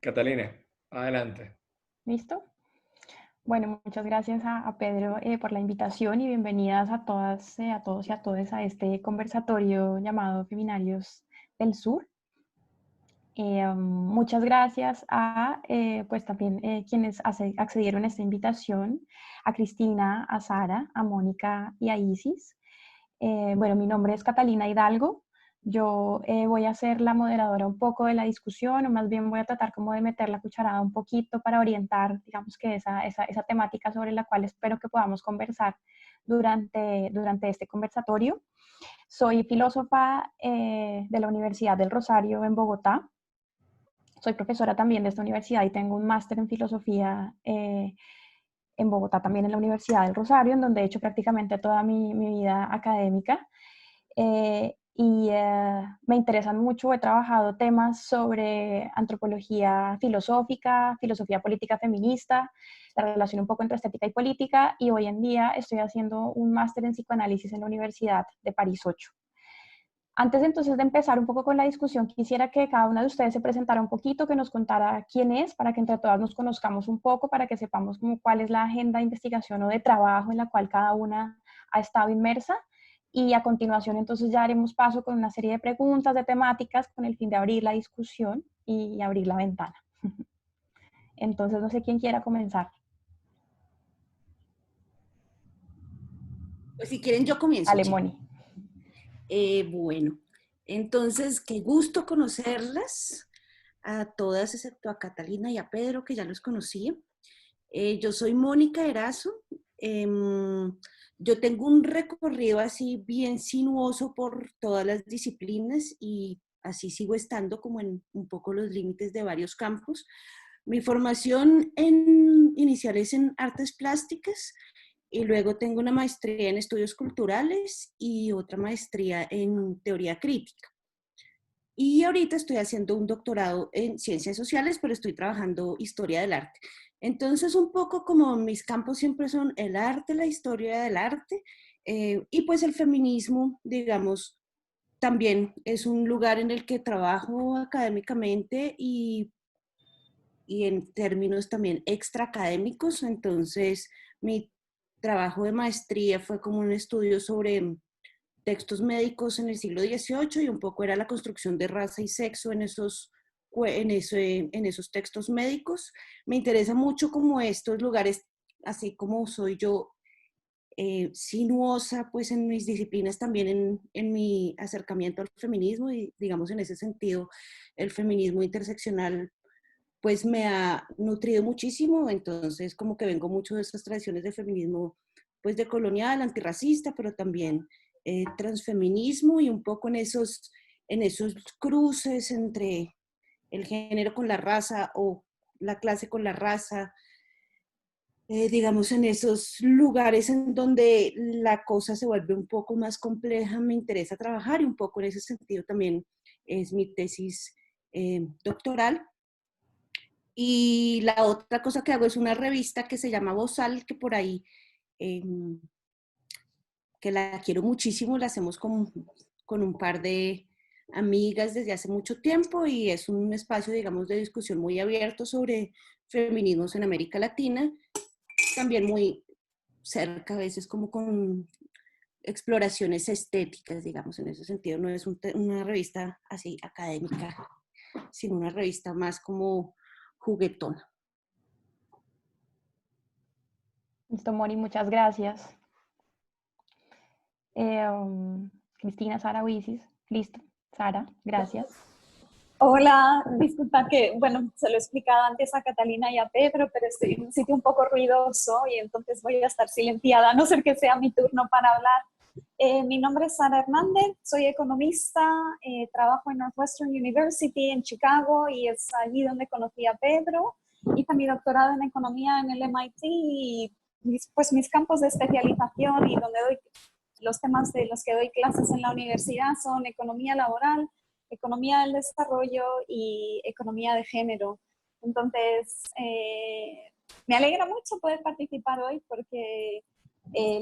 Catalina, adelante. ¿Listo? Bueno, muchas gracias a Pedro por la invitación y bienvenidas a todas, a todos y a todas a este conversatorio llamado Feminarios del Sur. Muchas gracias a pues también quienes accedieron a esta invitación, a Cristina, a Sara, a Mónica y a Isis. Bueno, mi nombre es Catalina Hidalgo. Yo voy a ser la moderadora un poco de la discusión, o más bien voy a tratar como de meter la cucharada un poquito para orientar, digamos que esa temática sobre la cual espero que podamos conversar durante este conversatorio. Soy filósofa de la Universidad del Rosario en Bogotá. Soy profesora también de esta universidad y tengo un máster en filosofía en Bogotá, también en la Universidad del Rosario, en donde he hecho prácticamente toda mi vida académica. Me interesan mucho, he trabajado temas sobre antropología filosófica, filosofía política feminista, la relación un poco entre estética y política, y hoy en día estoy haciendo un máster en psicoanálisis en la Universidad de París 8. Antes entonces de empezar un poco con la discusión, quisiera que cada una de ustedes se presentara un poquito, que nos contara quién es, para que entre todas nos conozcamos un poco, para que sepamos como cuál es la agenda de investigación o de trabajo en la cual cada una ha estado inmersa. Y a continuación entonces ya haremos paso con una serie de preguntas, de temáticas, con el fin de abrir la discusión y abrir la ventana. Entonces no sé quién quiera comenzar. Pues si quieren yo comienzo, Dale, chicos. Moni. Bueno, entonces qué gusto conocerlas a todas, excepto a Catalina y a Pedro, que ya los conocía. Yo soy Mónica Erazo. Yo tengo un recorrido así bien sinuoso por todas las disciplinas y así sigo estando como en un poco los límites de varios campos. Mi formación inicial es en artes plásticas y luego tengo una maestría en estudios culturales y otra maestría en teoría crítica. Y ahorita estoy haciendo un doctorado en ciencias sociales, pero estoy trabajando historia del arte. Entonces, un poco como mis campos siempre son el arte, la historia del arte, y pues el feminismo, digamos, también es un lugar en el que trabajo académicamente y en términos también extraacadémicos. Entonces, mi trabajo de maestría fue como un estudio sobre textos médicos en el siglo XVIII y un poco era la construcción de raza y sexo en esos textos médicos. Me interesa mucho como estos lugares, así como soy yo sinuosa, pues en mis disciplinas también en mi acercamiento al feminismo y digamos en ese sentido el feminismo interseccional pues me ha nutrido muchísimo, entonces como que vengo mucho de esas tradiciones de feminismo pues decolonial, antirracista, pero también transfeminismo y un poco en esos cruces entre el género con la raza o la clase con la raza, digamos en esos lugares en donde la cosa se vuelve un poco más compleja, me interesa trabajar y un poco en ese sentido también es mi tesis doctoral. Y la otra cosa que hago es una revista que se llama Bozal, que por ahí, eh, que la quiero muchísimo, la hacemos con un par de amigas desde hace mucho tiempo y es un espacio, digamos, de discusión muy abierto sobre feminismos en América Latina, también muy cerca a veces como con exploraciones estéticas, digamos, en ese sentido. No es una revista así académica, sino una revista más como juguetona. Listo, Moni, muchas gracias. Cristina, Sara, Isis. Listo. Sara, gracias. Hola, disculpa que, bueno, se lo he explicado antes a Catalina y a Pedro, pero estoy en un sitio un poco ruidoso y entonces voy a estar silenciada, a no ser que sea mi turno para hablar. Mi nombre es Sara Hernández, soy economista, trabajo en Northwestern University en Chicago y es allí donde conocí a Pedro. Hice mi doctorado en economía en el MIT y pues mis campos de especialización y donde doy los temas de los que doy clases en la universidad son economía laboral, economía del desarrollo y economía de género. Entonces, me alegra mucho poder participar hoy porque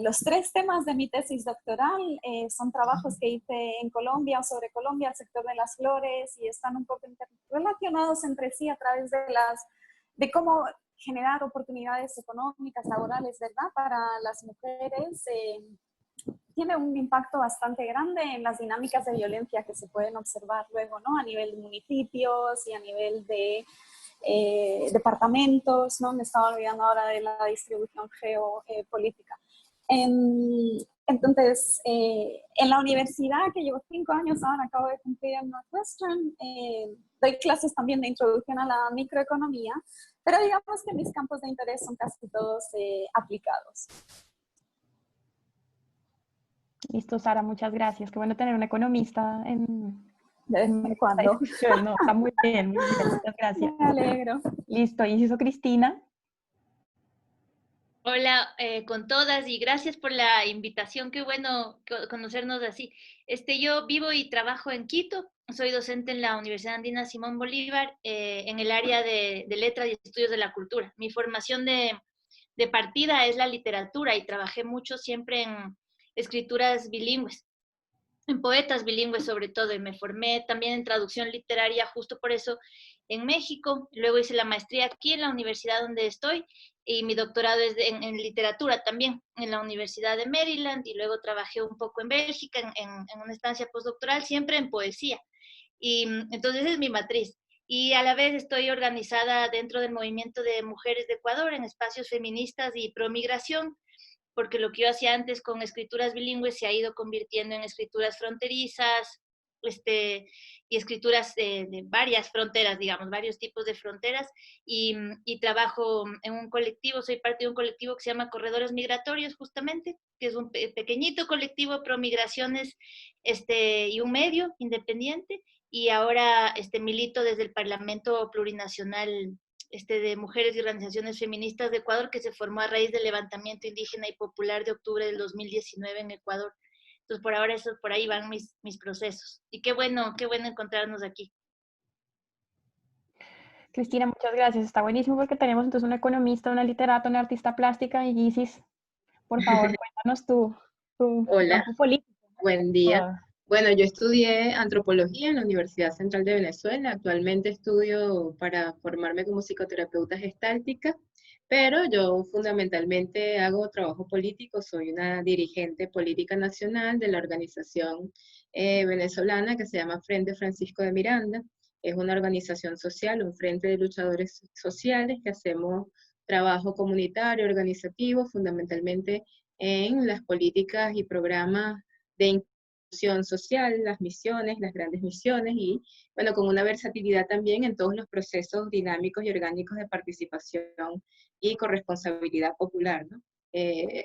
Los 3 temas de mi tesis doctoral son trabajos que hice en Colombia, sobre Colombia, el sector de las flores, y están un poco relacionados entre sí a través de cómo generar oportunidades económicas, laborales, ¿verdad?, para las mujeres. Tiene un impacto bastante grande en las dinámicas de violencia que se pueden observar luego, ¿no?, a nivel de municipios y a nivel de departamentos, ¿no? Me estaba olvidando ahora de la distribución geopolítica. Entonces, en la universidad, que llevo 5 años ahora, acabo de cumplir en Northwestern, doy clases también de introducción a la microeconomía, pero digamos que mis campos de interés son casi todos aplicados. Listo, Sara, muchas gracias. Qué bueno tener un economista De vez en cuando. esta discusión. No, está muy bien, muchas gracias. Me alegro. Listo, y hizo Cristina. Hola con todas y gracias por la invitación. Qué bueno conocernos así. Yo vivo y trabajo en Quito. Soy docente en la Universidad Andina Simón Bolívar en el área de letras y estudios de la cultura. Mi formación de partida es la literatura y trabajé mucho siempre en escrituras bilingües, en poetas bilingües sobre todo, y me formé también en traducción literaria justo por eso en México. Luego hice la maestría aquí en la universidad donde estoy y mi doctorado es en literatura también en la Universidad de Maryland, y luego trabajé un poco en Bélgica en una estancia postdoctoral, siempre en poesía. Y entonces es mi matriz. Y a la vez estoy organizada dentro del movimiento de mujeres de Ecuador en espacios feministas y pro migración, porque lo que yo hacía antes con escrituras bilingües se ha ido convirtiendo en escrituras fronterizas, y escrituras de varias fronteras, digamos, varios tipos de fronteras, y trabajo en un colectivo, soy parte de un colectivo que se llama Corredores Migratorios, justamente, que es un pequeñito colectivo pro migraciones y un medio independiente, y ahora milito desde el Parlamento Plurinacional de Mujeres y Organizaciones Feministas de Ecuador, que se formó a raíz del levantamiento indígena y popular de octubre del 2019 en Ecuador. Entonces, por ahora, por ahí van mis procesos. Y qué bueno encontrarnos aquí. Cristina, muchas gracias. Está buenísimo porque tenemos entonces una economista, una literata, una artista plástica. Y Isis, por favor, cuéntanos tu Hola, campo político. buen día. Bueno, yo estudié antropología en la Universidad Central de Venezuela. Actualmente estudio para formarme como psicoterapeuta gestáltica, pero yo fundamentalmente hago trabajo político. Soy una dirigente política nacional de la organización venezolana que se llama Frente Francisco de Miranda. Es una organización social, un frente de luchadores sociales que hacemos trabajo comunitario, organizativo, fundamentalmente en las políticas y programas de inclusión social, las misiones, las grandes misiones, y bueno, con una versatilidad también en todos los procesos dinámicos y orgánicos de participación y corresponsabilidad popular, ¿no?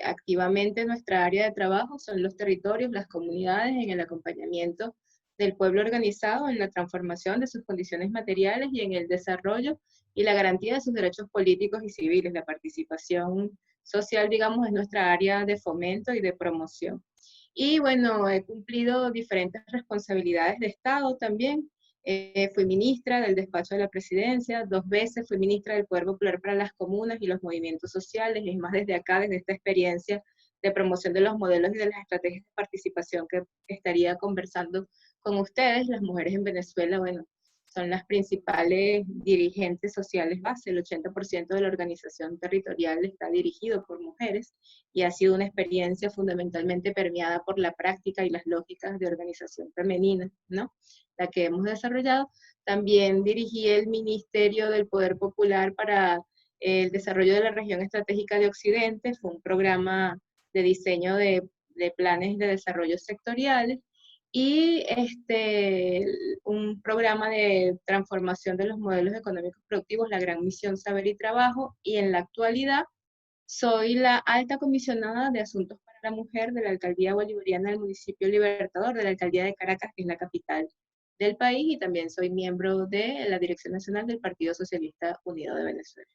Activamente nuestra área de trabajo son los territorios, las comunidades, en el acompañamiento del pueblo organizado en la transformación de sus condiciones materiales y en el desarrollo y la garantía de sus derechos políticos y civiles. La participación social, digamos, es nuestra área de fomento y de promoción. Y bueno, he cumplido diferentes responsabilidades de Estado también. Fui ministra del despacho de la presidencia, 2 veces fui ministra del Poder Popular para las comunas y los movimientos sociales, y es más desde acá, desde esta experiencia de promoción de los modelos y de las estrategias de participación que estaría conversando con ustedes. Las mujeres en Venezuela, bueno, son las principales dirigentes sociales base. El 80% de la organización territorial está dirigido por mujeres y ha sido una experiencia fundamentalmente permeada por la práctica y las lógicas de organización femenina, ¿no?, la que hemos desarrollado. También dirigí el Ministerio del Poder Popular para el desarrollo de la región estratégica de Occidente. Fue un programa de diseño de planes de desarrollo sectoriales, y un programa de transformación de los modelos económicos productivos, la Gran Misión Saber y Trabajo, y en la actualidad soy la alta comisionada de Asuntos para la Mujer de la Alcaldía Bolivariana del Municipio Libertador, de la Alcaldía de Caracas, que es la capital del país, y también soy miembro de la Dirección Nacional del Partido Socialista Unido de Venezuela.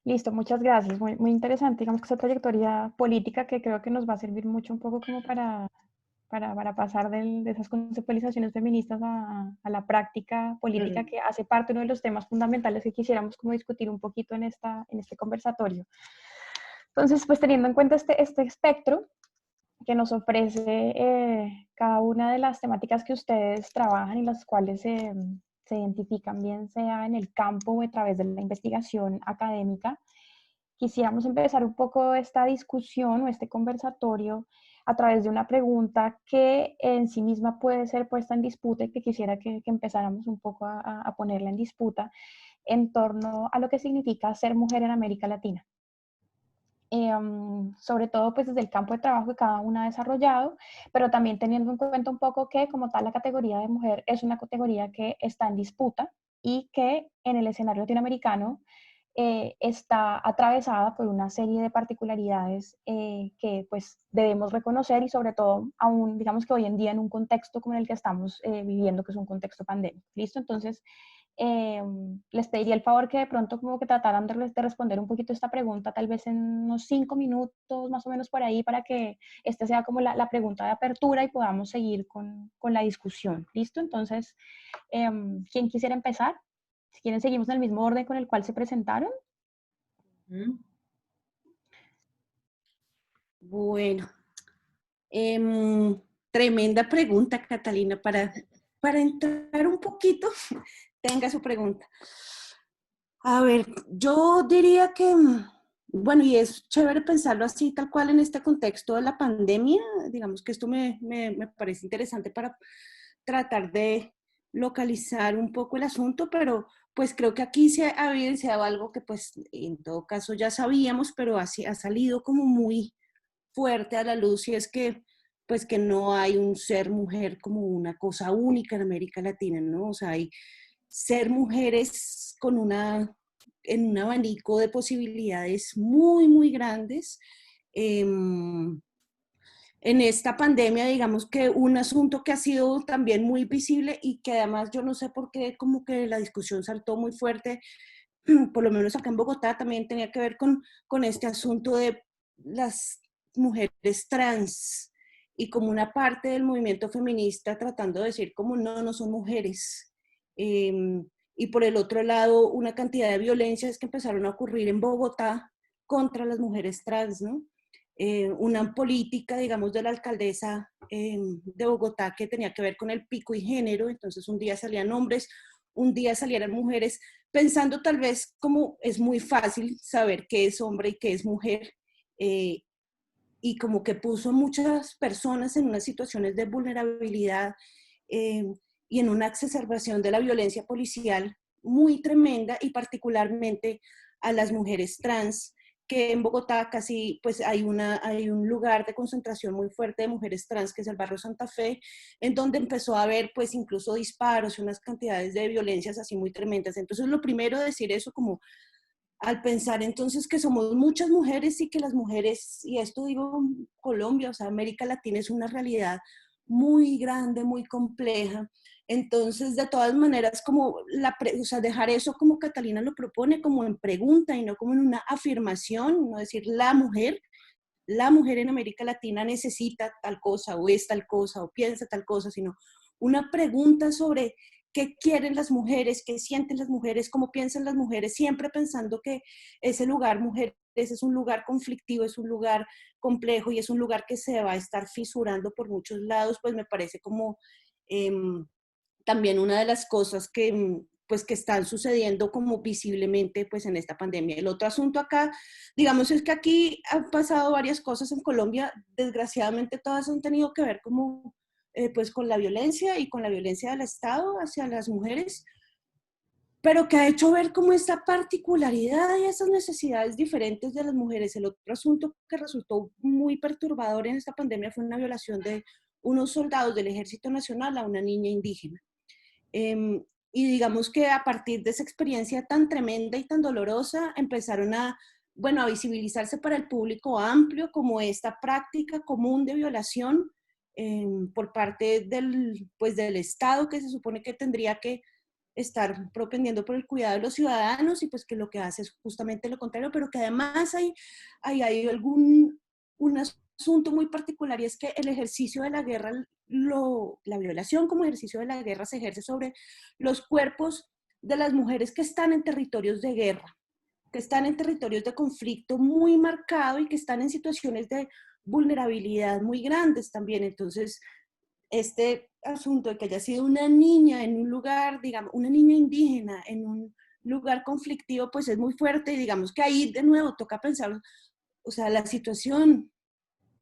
Listo, muchas gracias. Muy, muy interesante, digamos, que esa trayectoria política que creo que nos va a servir mucho un poco como para pasar de esas conceptualizaciones feministas a la práctica política, que hace parte uno de los temas fundamentales que quisiéramos como discutir un poquito en este conversatorio. Entonces, pues teniendo en cuenta este espectro que nos ofrece cada una de las temáticas que ustedes trabajan y las cuales se identifican, bien sea en el campo o a través de la investigación académica, quisiéramos empezar un poco esta discusión o este conversatorio a través de una pregunta que en sí misma puede ser puesta en disputa y que quisiera que empezáramos un poco a ponerla en disputa en torno a lo que significa ser mujer en América Latina. Sobre todo pues desde el campo de trabajo que cada una ha desarrollado, pero también teniendo en cuenta un poco que como tal la categoría de mujer es una categoría que está en disputa y que en el escenario latinoamericano está atravesada por una serie de particularidades que pues debemos reconocer y sobre todo aún digamos que hoy en día en un contexto como el que estamos viviendo, que es un contexto pandémico. ¿Listo? Entonces les pediría el favor que de pronto como que trataran de responder un poquito esta pregunta, tal vez en unos 5 minutos más o menos por ahí, para que esta sea como la pregunta de apertura y podamos seguir con la discusión. ¿Listo? Entonces, ¿quién quisiera empezar? Si quieren, seguimos en el mismo orden con el cual se presentaron. Bueno, tremenda pregunta, Catalina, para entrar un poquito, tenga su pregunta. A ver, yo diría que, bueno, y es chévere pensarlo así, tal cual en este contexto de la pandemia, digamos que esto me parece interesante para tratar de localizar un poco el asunto, pero pues creo que aquí se ha evidenciado algo que pues en todo caso ya sabíamos, pero así ha salido como muy fuerte a la luz, y es que pues que no hay un ser mujer como una cosa única en América Latina, ¿no? O sea, hay ser mujeres en un abanico de posibilidades muy, muy grandes. En esta pandemia, digamos que un asunto que ha sido también muy visible y que además yo no sé por qué como que la discusión saltó muy fuerte, por lo menos acá en Bogotá, también tenía que ver con este asunto de las mujeres trans y como una parte del movimiento feminista tratando de decir como no son mujeres. Y por el otro lado, una cantidad de violencias que empezaron a ocurrir en Bogotá contra las mujeres trans, ¿no? Una política, digamos, de la alcaldesa de Bogotá que tenía que ver con el pico y género, entonces un día salían hombres, un día salieran mujeres, pensando tal vez como es muy fácil saber qué es hombre y qué es mujer, y como que puso a muchas personas en unas situaciones de vulnerabilidad y en una exacerbación de la violencia policial muy tremenda, y particularmente a las mujeres trans, que en Bogotá casi pues hay un lugar de concentración muy fuerte de mujeres trans, que es el barrio Santa Fe, en donde empezó a haber pues incluso disparos y unas cantidades de violencias así muy tremendas. Entonces lo primero, decir eso como al pensar entonces que somos muchas mujeres y que las mujeres, y esto digo Colombia, o sea, América Latina es una realidad muy grande, muy compleja. Entonces, de todas maneras, como o sea, dejar eso como Catalina lo propone, como en pregunta y no como en una afirmación, no decir la mujer en América Latina necesita tal cosa o es tal cosa o piensa tal cosa, sino una pregunta sobre qué quieren las mujeres, qué sienten las mujeres, cómo piensan las mujeres, siempre pensando que ese lugar, mujeres, es un lugar conflictivo, es un lugar complejo y es un lugar que se va a estar fisurando por muchos lados. Pues me parece como también una de las cosas que pues que están sucediendo como visiblemente pues en esta pandemia. El otro asunto acá, digamos, es que aquí han pasado varias cosas en Colombia, desgraciadamente todas han tenido que ver como pues con la violencia y con la violencia del Estado hacia las mujeres, pero que ha hecho ver como esta particularidad y esas necesidades diferentes de las mujeres. El otro asunto que resultó muy perturbador en esta pandemia fue una violación de unos soldados del Ejército Nacional a una niña indígena. Y digamos que a partir de esa experiencia tan tremenda y tan dolorosa, empezaron a visibilizarse para el público amplio como esta práctica común de violación por parte del Estado, que se supone que tendría que estar propendiendo por el cuidado de los ciudadanos, y pues que lo que hace es justamente lo contrario, pero que además hay un asunto muy particular, y es que el ejercicio de la guerra, la violación como ejercicio de la guerra se ejerce sobre los cuerpos de las mujeres que están en territorios de guerra, que están en territorios de conflicto muy marcado y que están en situaciones de vulnerabilidad muy grandes también. Entonces, este asunto de que haya sido una niña en un lugar, digamos, una niña indígena en un lugar conflictivo, pues es muy fuerte y digamos que ahí de nuevo toca pensar, o sea, la situación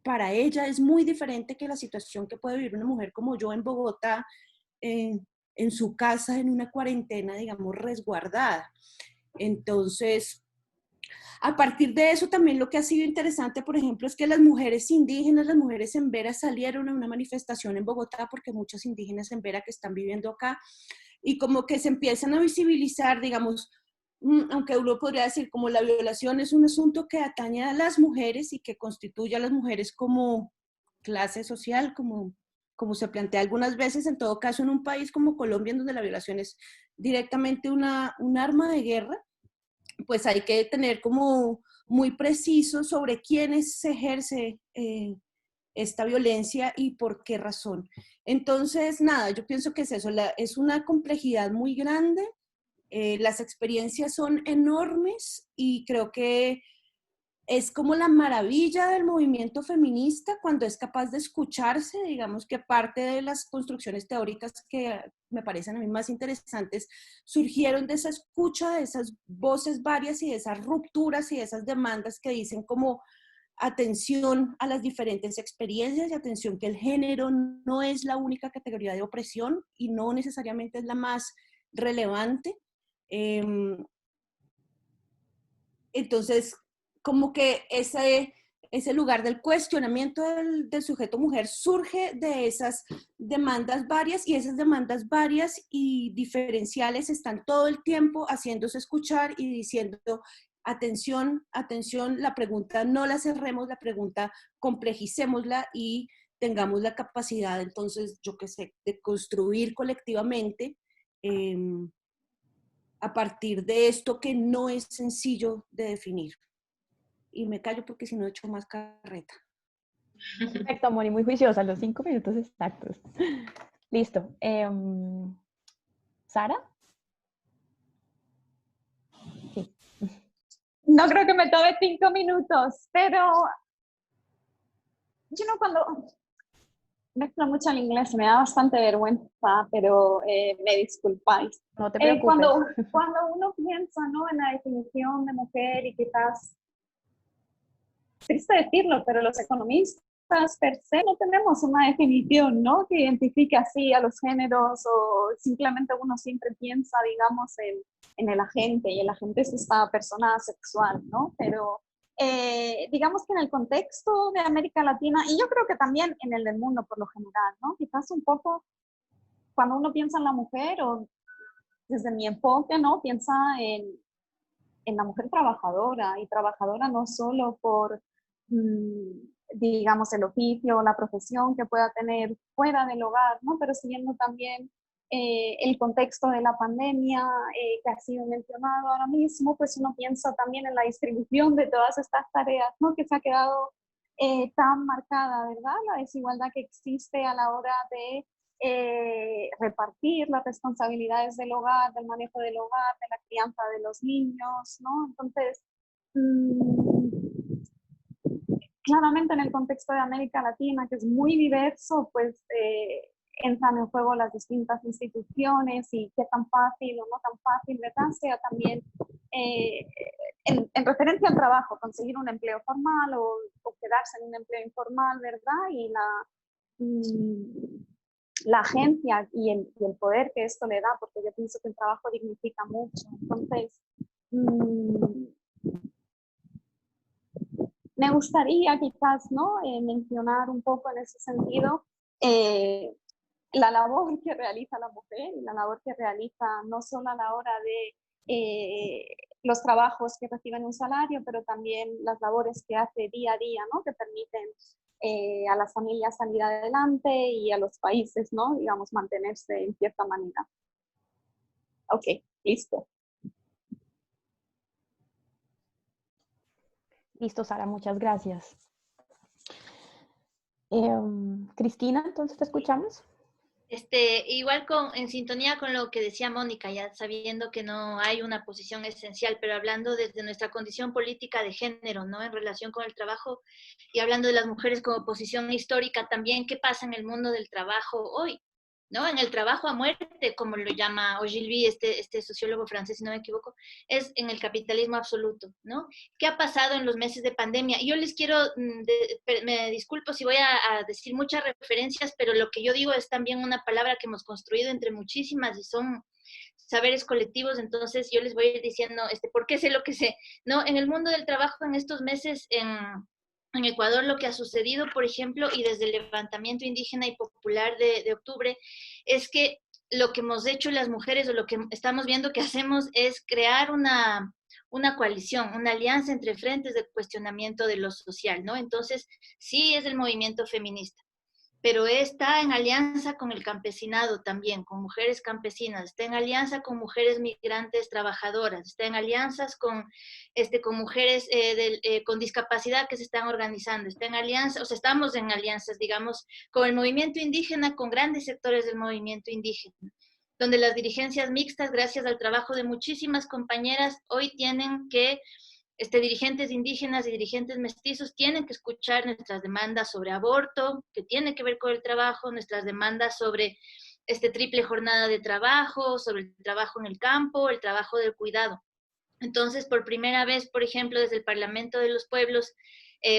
para ella es muy diferente que la situación que puede vivir una mujer como yo en Bogotá, en su casa, en una cuarentena, digamos, resguardada. Entonces, a partir de eso también lo que ha sido interesante, por ejemplo, es que las mujeres indígenas, las mujeres en Vera salieron a una manifestación en Bogotá porque muchas indígenas en Vera que están viviendo acá y como que se empiezan a visibilizar, digamos, aunque uno podría decir como la violación es un asunto que atañe a las mujeres y que constituye a las mujeres como clase social, como se plantea algunas veces, en todo caso en un país como Colombia, en donde la violación es directamente un arma de guerra, pues hay que tener como muy preciso sobre quiénes se ejerce esta violencia y por qué razón. Entonces, nada, yo pienso que es eso, es una complejidad muy grande, las experiencias son enormes y creo que es como la maravilla del movimiento feminista cuando es capaz de escucharse, digamos que parte de las construcciones teóricas que me parecen a mí más interesantes surgieron de esa escucha, de esas voces varias y de esas rupturas y de esas demandas que dicen como atención a las diferentes experiencias y atención que el género no es la única categoría de opresión y no necesariamente es la más relevante. Entonces, como que ese lugar del cuestionamiento del sujeto mujer surge de esas demandas varias y esas demandas varias y diferenciales están todo el tiempo haciéndose escuchar y diciendo, atención, atención, la pregunta no la cerremos, la pregunta complejicémosla y tengamos la capacidad entonces, yo qué sé, de construir colectivamente a partir de esto que no es sencillo de definir. Y me callo porque si no he hecho más carreta. Perfecto, Moni, muy juiciosa, los 5 minutos exactos. Listo. ¿Sara? Sí. No creo que me tome 5 minutos, pero yo no cuando mezclo mucho el inglés, me da bastante vergüenza, pero me disculpáis. No te preocupes. Cuando uno piensa, ¿no?, en la definición de mujer y quizás, triste decirlo, pero los economistas per se no tenemos una definición, ¿no?, que identifique así a los géneros o simplemente uno siempre piensa, digamos, en el agente y el agente es esta persona sexual, ¿no? Pero digamos que en el contexto de América Latina, y yo creo que también en el del mundo por lo general, ¿no? Quizás un poco cuando uno piensa en la mujer o desde mi enfoque, ¿no? Piensa en la mujer trabajadora y trabajadora no solo por, digamos, el oficio o la profesión que pueda tener fuera del hogar, ¿no? Pero siguiendo también el contexto de la pandemia que ha sido mencionado ahora mismo, pues uno piensa también en la distribución de todas estas tareas, ¿no?, que se ha quedado tan marcada, ¿verdad? La desigualdad que existe a la hora de repartir las responsabilidades del hogar, del manejo del hogar, de la crianza de los niños, ¿no? Entonces, claramente en el contexto de América Latina, que es muy diverso, pues entran en juego las distintas instituciones y qué tan fácil o no tan fácil, ¿verdad?, sea también en referencia al trabajo, conseguir un empleo formal o quedarse en un empleo informal, ¿verdad? Y la agencia y el poder que esto le da, porque yo pienso que el trabajo dignifica mucho. Entonces, me gustaría quizás, ¿no?, mencionar un poco en ese sentido la labor que realiza la mujer y la labor que realiza no solo a la hora de los trabajos que reciben un salario, pero también las labores que hace día a día, ¿no?, que permiten a las familias salir adelante y a los países, ¿no?, digamos, mantenerse en cierta manera. Ok, listo. Listo, Sara, muchas gracias. Cristina, entonces te escuchamos. Igual en sintonía con lo que decía Mónica, ya sabiendo que no hay una posición esencial, pero hablando desde nuestra condición política de género, ¿no? En relación con el trabajo y hablando de las mujeres como posición histórica también, ¿qué pasa en el mundo del trabajo hoy? ¿No? En el trabajo a muerte, como lo llama Ogilvy, este sociólogo francés, si no me equivoco, es en el capitalismo absoluto, ¿no? ¿Qué ha pasado en los meses de pandemia? Yo les quiero, me disculpo si voy a decir muchas referencias, pero lo que yo digo es también una palabra que hemos construido entre muchísimas y son saberes colectivos, entonces yo les voy a ir diciendo, ¿por qué sé lo que sé? ¿No? En el mundo del trabajo en estos meses, en Ecuador lo que ha sucedido, por ejemplo, y desde el levantamiento indígena y popular de octubre, es que lo que hemos hecho las mujeres o lo que estamos viendo que hacemos es crear una coalición, una alianza entre frentes de cuestionamiento de lo social, ¿no? Entonces, sí es el movimiento feminista, pero está en alianza con el campesinado también, con mujeres campesinas, está en alianza con mujeres migrantes trabajadoras, está en alianzas con mujeres con discapacidad que se están organizando, está en alianza, o sea, estamos en alianzas, digamos, con el movimiento indígena, con grandes sectores del movimiento indígena, donde las dirigencias mixtas, gracias al trabajo de muchísimas compañeras, hoy tienen que dirigentes indígenas y dirigentes mestizos tienen que escuchar nuestras demandas sobre aborto, que tiene que ver con el trabajo, nuestras demandas sobre triple jornada de trabajo, sobre el trabajo en el campo, el trabajo del cuidado. Entonces, por primera vez, por ejemplo, desde el Parlamento de los Pueblos,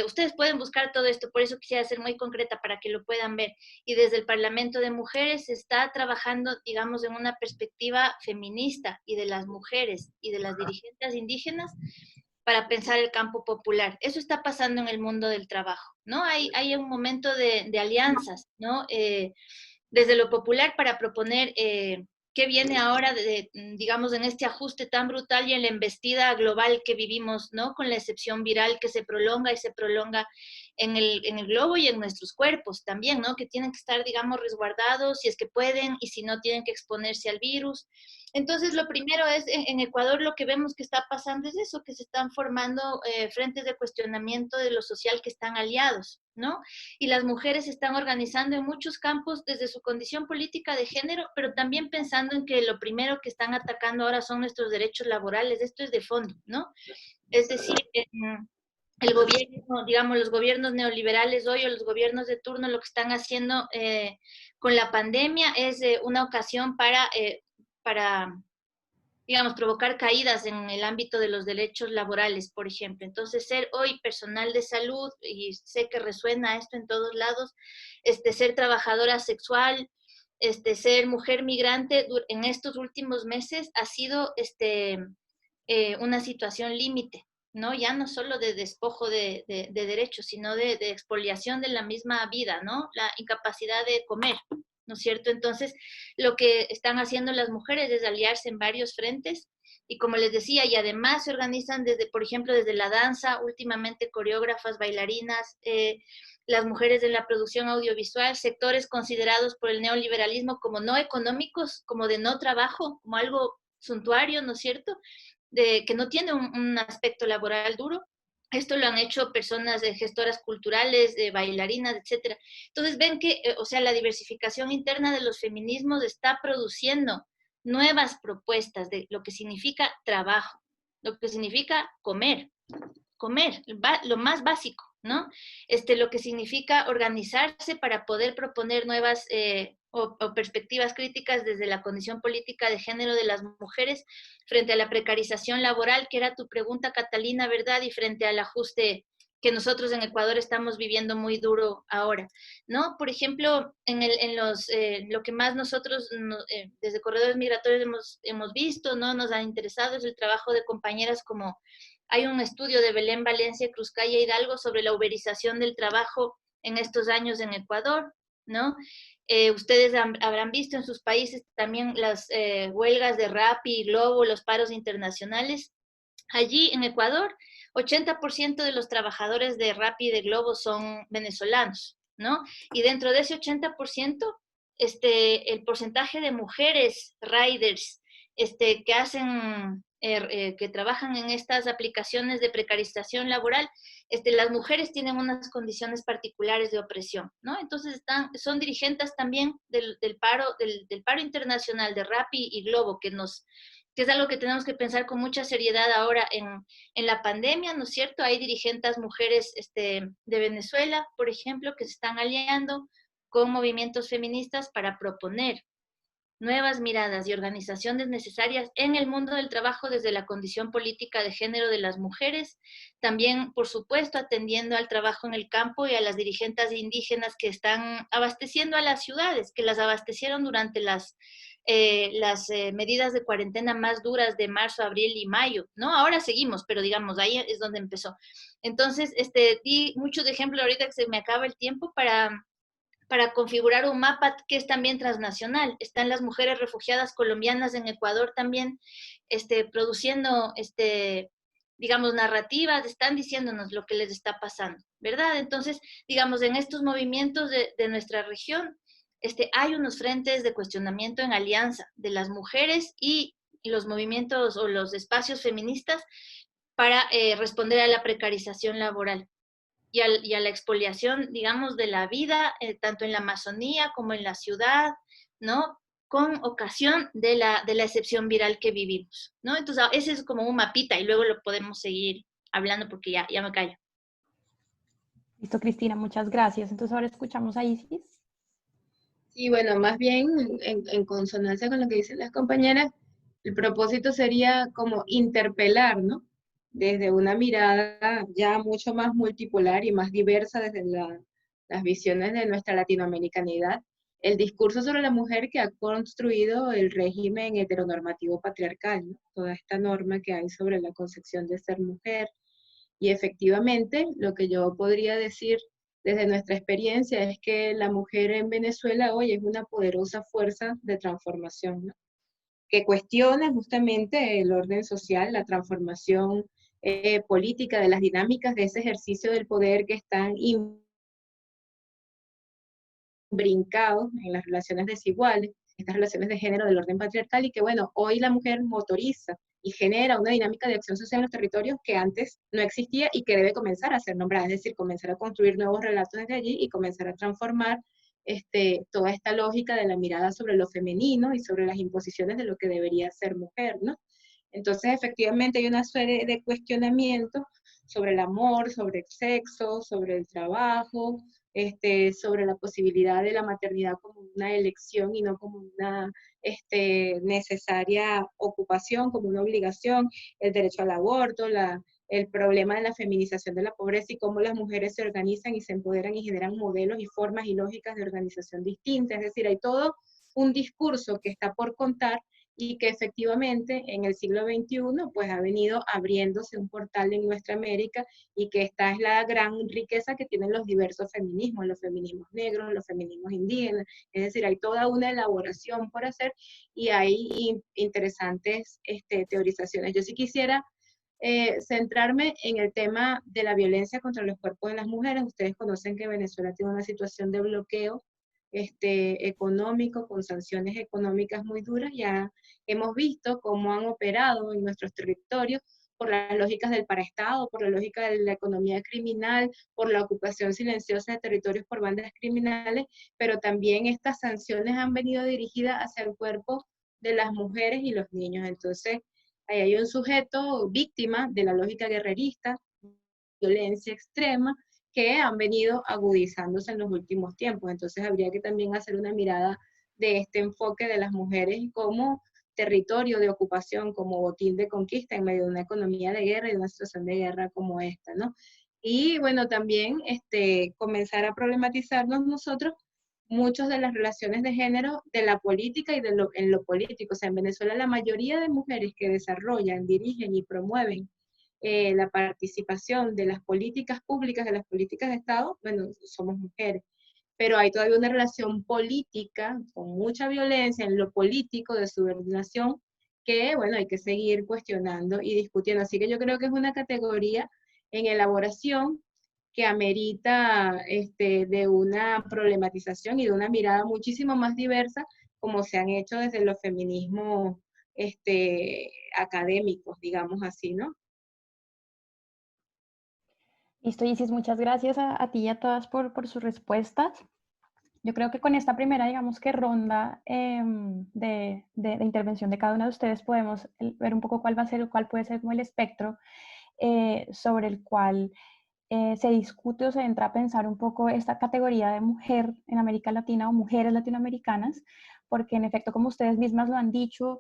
ustedes pueden buscar todo esto, por eso quisiera ser muy concreta para que lo puedan ver. Y desde el Parlamento de Mujeres se está trabajando, digamos, en una perspectiva feminista y de las mujeres y de las dirigentes indígenas para pensar el campo popular. Eso está pasando en el mundo del trabajo, ¿no? Hay un momento de alianzas, ¿no? Desde lo popular para proponer qué viene ahora, digamos, en este ajuste tan brutal y en la embestida global que vivimos, ¿no? Con la excepción viral que se prolonga y se prolonga en el globo y en nuestros cuerpos también, ¿no? Que tienen que estar, digamos, resguardados si es que pueden y si no tienen que exponerse al virus. Entonces, lo primero es, en Ecuador lo que vemos que está pasando es eso, que se están formando frentes de cuestionamiento de lo social que están aliados, ¿no? Y las mujeres se están organizando en muchos campos desde su condición política de género, pero también pensando en que lo primero que están atacando ahora son nuestros derechos laborales. Esto es de fondo, ¿no? Es decir, el gobierno, digamos, los gobiernos neoliberales hoy o los gobiernos de turno lo que están haciendo con la pandemia es una ocasión para, digamos, provocar caídas en el ámbito de los derechos laborales, por ejemplo. Entonces, ser hoy personal de salud, y sé que resuena esto en todos lados, ser trabajadora sexual, ser mujer migrante en estos últimos meses ha sido una situación límite, ¿no? Ya no solo de despojo de derechos, sino de expoliación de la misma vida, ¿no? La incapacidad de comer, ¿no es cierto? Entonces, lo que están haciendo las mujeres es aliarse en varios frentes y como les decía, y además se organizan desde, por ejemplo, desde la danza, últimamente coreógrafas, bailarinas, las mujeres en la producción audiovisual, sectores considerados por el neoliberalismo como no económicos, como de no trabajo, como algo suntuario, ¿no es cierto?, que no tiene un aspecto laboral duro. Esto lo han hecho personas gestoras culturales, bailarinas, etcétera. Entonces ven que, o sea, la diversificación interna de los feminismos está produciendo nuevas propuestas de lo que significa trabajo, lo que significa comer, lo más básico, ¿no? Lo que significa organizarse para poder proponer nuevas o perspectivas críticas desde la condición política de género de las mujeres frente a la precarización laboral, que era tu pregunta, Catalina, ¿verdad? Y frente al ajuste que nosotros en Ecuador estamos viviendo muy duro ahora, ¿no? Por ejemplo, lo que más nosotros desde Corredores Migratorios hemos visto, ¿no? Nos ha interesado es el trabajo de compañeras como hay un estudio de Belén Valencia, Cruzcaya Hidalgo sobre la uberización del trabajo en estos años en Ecuador, ¿no? Ustedes habrán visto en sus países también las huelgas de Rappi y Globo, los paros internacionales. Allí en Ecuador, 80% de los trabajadores de Rappi y de Globo son venezolanos, ¿no? Y dentro de ese 80%, el porcentaje de mujeres riders que hacen que trabajan en estas aplicaciones de precarización laboral, las mujeres tienen unas condiciones particulares de opresión, ¿no? Entonces son dirigentes también del paro internacional de Rappi y Globo, que es algo que tenemos que pensar con mucha seriedad ahora en la pandemia, ¿no es cierto? Hay dirigentes mujeres de Venezuela, por ejemplo, que se están aliando con movimientos feministas para proponer nuevas miradas y organizaciones necesarias en el mundo del trabajo desde la condición política de género de las mujeres, también, por supuesto, atendiendo al trabajo en el campo y a las dirigentes indígenas que están abasteciendo a las ciudades, que las abastecieron durante las medidas de cuarentena más duras de marzo, abril y mayo, ¿no? Ahora seguimos, pero digamos, ahí es donde empezó. Entonces, di muchos ejemplos ahorita que se me acaba el tiempo para configurar un mapa que es también transnacional. Están las mujeres refugiadas colombianas en Ecuador también produciendo, digamos, narrativas, están diciéndonos lo que les está pasando, ¿verdad? Entonces, digamos, en estos movimientos de nuestra región, hay unos frentes de cuestionamiento en alianza de las mujeres y los movimientos o los espacios feministas para responder a la precarización laboral y a la expoliación, digamos, de la vida, tanto en la Amazonía como en la ciudad, ¿no? Con ocasión de la excepción viral que vivimos, ¿no? Entonces, ese es como un mapita y luego lo podemos seguir hablando porque ya me callo. Listo, Cristina, muchas gracias. Entonces ahora escuchamos a Isis. Sí, bueno, más bien en consonancia con lo que dicen las compañeras, el propósito sería como interpelar, ¿no? Desde una mirada ya mucho más multipolar y más diversa desde las visiones de nuestra latinoamericanidad, el discurso sobre la mujer que ha construido el régimen heteronormativo patriarcal, ¿no? Toda esta norma que hay sobre la concepción de ser mujer. Y efectivamente, lo que yo podría decir desde nuestra experiencia es que la mujer en Venezuela hoy es una poderosa fuerza de transformación, ¿no? Que cuestiona justamente el orden social, la transformación política de las dinámicas de ese ejercicio del poder que están brincados en las relaciones desiguales, estas relaciones de género del orden patriarcal, y que bueno, hoy la mujer motoriza y genera una dinámica de acción social en los territorios que antes no existía y que debe comenzar a ser nombrada, es decir, comenzar a construir nuevos relatos desde allí y comenzar a transformar toda esta lógica de la mirada sobre lo femenino y sobre las imposiciones de lo que debería ser mujer, ¿no? Entonces, efectivamente, hay una serie de cuestionamientos sobre el amor, sobre el sexo, sobre el trabajo, sobre la posibilidad de la maternidad como una elección y no como una necesaria ocupación, como una obligación, el derecho al aborto, el problema de la feminización de la pobreza y cómo las mujeres se organizan y se empoderan y generan modelos y formas y lógicas de organización distintas. Es decir, hay todo un discurso que está por contar y que efectivamente en el siglo XXI pues ha venido abriéndose un portal en nuestra América y que esta es la gran riqueza que tienen los diversos feminismos, los feminismos negros, los feminismos indígenas, es decir, hay toda una elaboración por hacer y hay interesantes teorizaciones. Yo sí quisiera centrarme en el tema de la violencia contra los cuerpos de las mujeres. Ustedes conocen que Venezuela tiene una situación de bloqueo económico, con sanciones económicas muy duras. Ya hemos visto cómo han operado en nuestros territorios por las lógicas del paraestado, por la lógica de la economía criminal, por la ocupación silenciosa de territorios por bandas criminales, pero también estas sanciones han venido dirigidas hacia el cuerpo de las mujeres y los niños. Entonces, ahí hay un sujeto víctima de la lógica guerrerista, violencia extrema, que han venido agudizándose en los últimos tiempos. Entonces habría que también hacer una mirada de este enfoque de las mujeres como territorio de ocupación, como botín de conquista en medio de una economía de guerra y de una situación de guerra como esta, ¿no? Y bueno, también comenzar a problematizarnos nosotros muchas de las relaciones de género de la política y en lo político. O sea, en Venezuela la mayoría de mujeres que desarrollan, dirigen y promueven la participación de las políticas públicas, de las políticas de Estado, bueno, somos mujeres. Pero hay todavía una relación política con mucha violencia en lo político de subordinación que, bueno, hay que seguir cuestionando y discutiendo. Así que yo creo que es una categoría en elaboración que amerita de una problematización y de una mirada muchísimo más diversa, como se han hecho desde los feminismos académicos, digamos así, ¿no? Listo, Isis, muchas gracias a ti y a todas por sus respuestas. Yo creo que con esta primera, digamos que ronda de intervención de cada una de ustedes podemos ver un poco cuál va a ser, cuál puede ser como el espectro sobre el cual se discute o se entra a pensar un poco esta categoría de mujer en América Latina o mujeres latinoamericanas, porque en efecto, como ustedes mismas lo han dicho,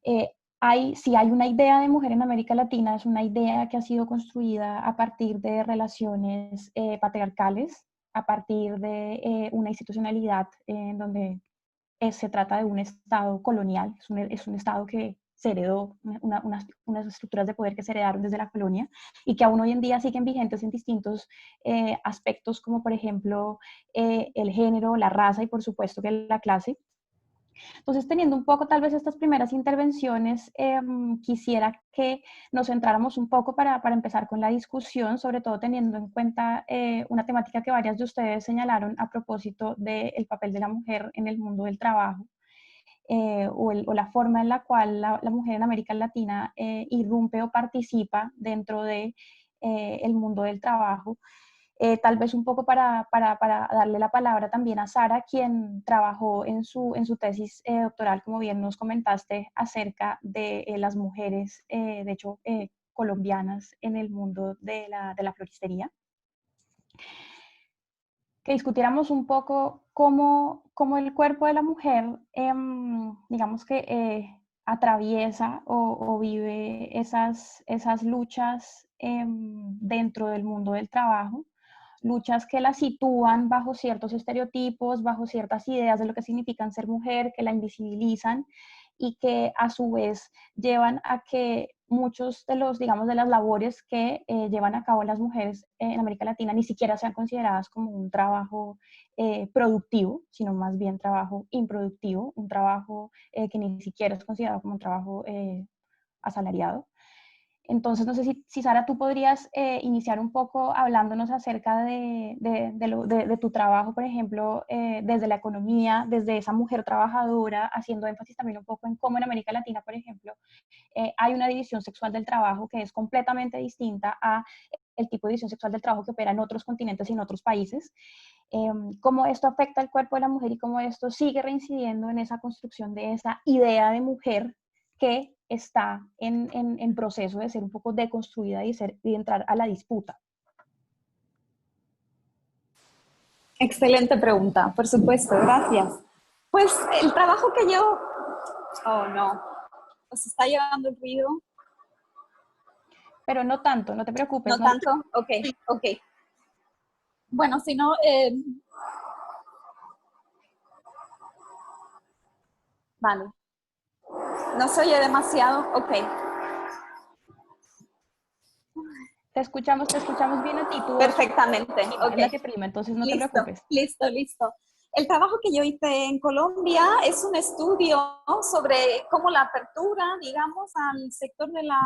si hay una idea de mujer en América Latina, es una idea que ha sido construida a partir de relaciones patriarcales, a partir de una institucionalidad en donde se trata de un Estado colonial, es un Estado que se heredó, unas estructuras de poder que se heredaron desde la colonia y que aún hoy en día siguen vigentes en distintos aspectos como por ejemplo el género, la raza y por supuesto que la clase. Entonces, teniendo un poco tal vez estas primeras intervenciones, quisiera que nos centráramos un poco para empezar con la discusión, sobre todo teniendo en cuenta una temática que varias de ustedes señalaron a propósito del papel de la mujer en el mundo del trabajo. O la forma en la cual la mujer en América Latina irrumpe o participa dentro de el mundo del trabajo. Tal vez un poco para darle la palabra también a Sara, quien trabajó en su tesis doctoral, como bien nos comentaste, acerca de las mujeres, de hecho, colombianas en el mundo de la floristería. Que discutiéramos un poco cómo el cuerpo de la mujer, digamos que atraviesa o vive esas luchas dentro del mundo del trabajo, luchas que la sitúan bajo ciertos estereotipos, bajo ciertas ideas de lo que significan ser mujer, que la invisibilizan y que a su vez llevan a que muchos de de las labores que llevan a cabo las mujeres en América Latina ni siquiera sean consideradas como un trabajo productivo, sino más bien trabajo improductivo, un trabajo que ni siquiera es considerado como un trabajo asalariado. Entonces, no sé si Sara, tú podrías iniciar un poco hablándonos acerca de tu trabajo, por ejemplo, desde la economía, desde esa mujer trabajadora, haciendo énfasis también un poco en cómo en América Latina, por ejemplo, hay una división sexual del trabajo que es completamente distinta a el tipo de división sexual del trabajo que opera en otros continentes y en otros países. Cómo esto afecta al cuerpo de la mujer y cómo esto sigue reincidiendo en esa construcción de esa idea de mujer que está en proceso de ser un poco deconstruida y de entrar a la disputa. Excelente pregunta, por supuesto, gracias. Pues el trabajo que yo... Oh, no. ¿Os está llevando el ruido? Pero no tanto, no te preocupes. ¿No tanto? Ok. Bueno, si no... Vale. ¿No se oye demasiado? Ok. Te escuchamos bien a ti. Perfectamente. Es la que prima, entonces no te preocupes. Listo. El trabajo que yo hice en Colombia es un estudio sobre cómo la apertura, digamos, al sector de la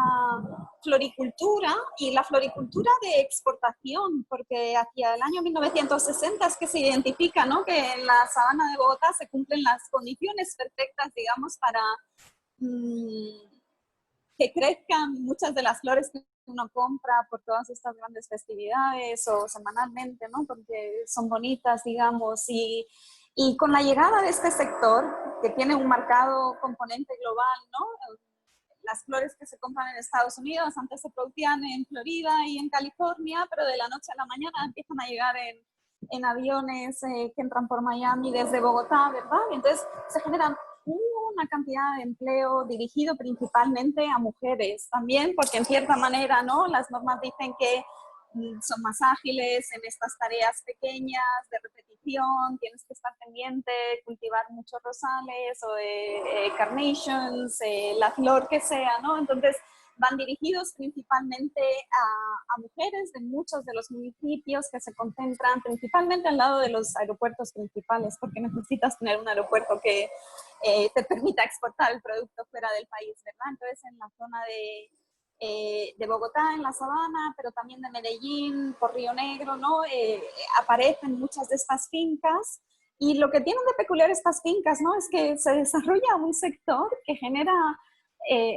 floricultura y la floricultura de exportación, porque hacia el año 1960 es que se identifica, ¿no?, que en la sabana de Bogotá se cumplen las condiciones perfectas, digamos, para que crezcan muchas de las flores que uno compra por todas estas grandes festividades o semanalmente, ¿no?, porque son bonitas, digamos, y con la llegada de este sector, que tiene un marcado componente global, ¿no?, las flores que se compran en Estados Unidos antes se producían en Florida y en California, pero de la noche a la mañana empiezan a llegar en aviones que entran por Miami desde Bogotá, ¿verdad? Y entonces se generan una cantidad de empleo dirigido principalmente a mujeres también, porque en cierta manera, ¿no?, las normas dicen que son más ágiles en estas tareas pequeñas de repetición, tienes que estar pendiente, cultivar muchos rosales o carnations, la flor que sea, ¿no? Entonces van dirigidos principalmente a mujeres de muchos de los municipios que se concentran principalmente al lado de los aeropuertos principales, porque necesitas tener un aeropuerto que te permita exportar el producto fuera del país, ¿verdad? Entonces en la zona de Bogotá, en la sabana, pero también de Medellín, por Río Negro, ¿no? Aparecen muchas de estas fincas, y lo que tienen de peculiar estas fincas, ¿no?, es que se desarrolla un sector que genera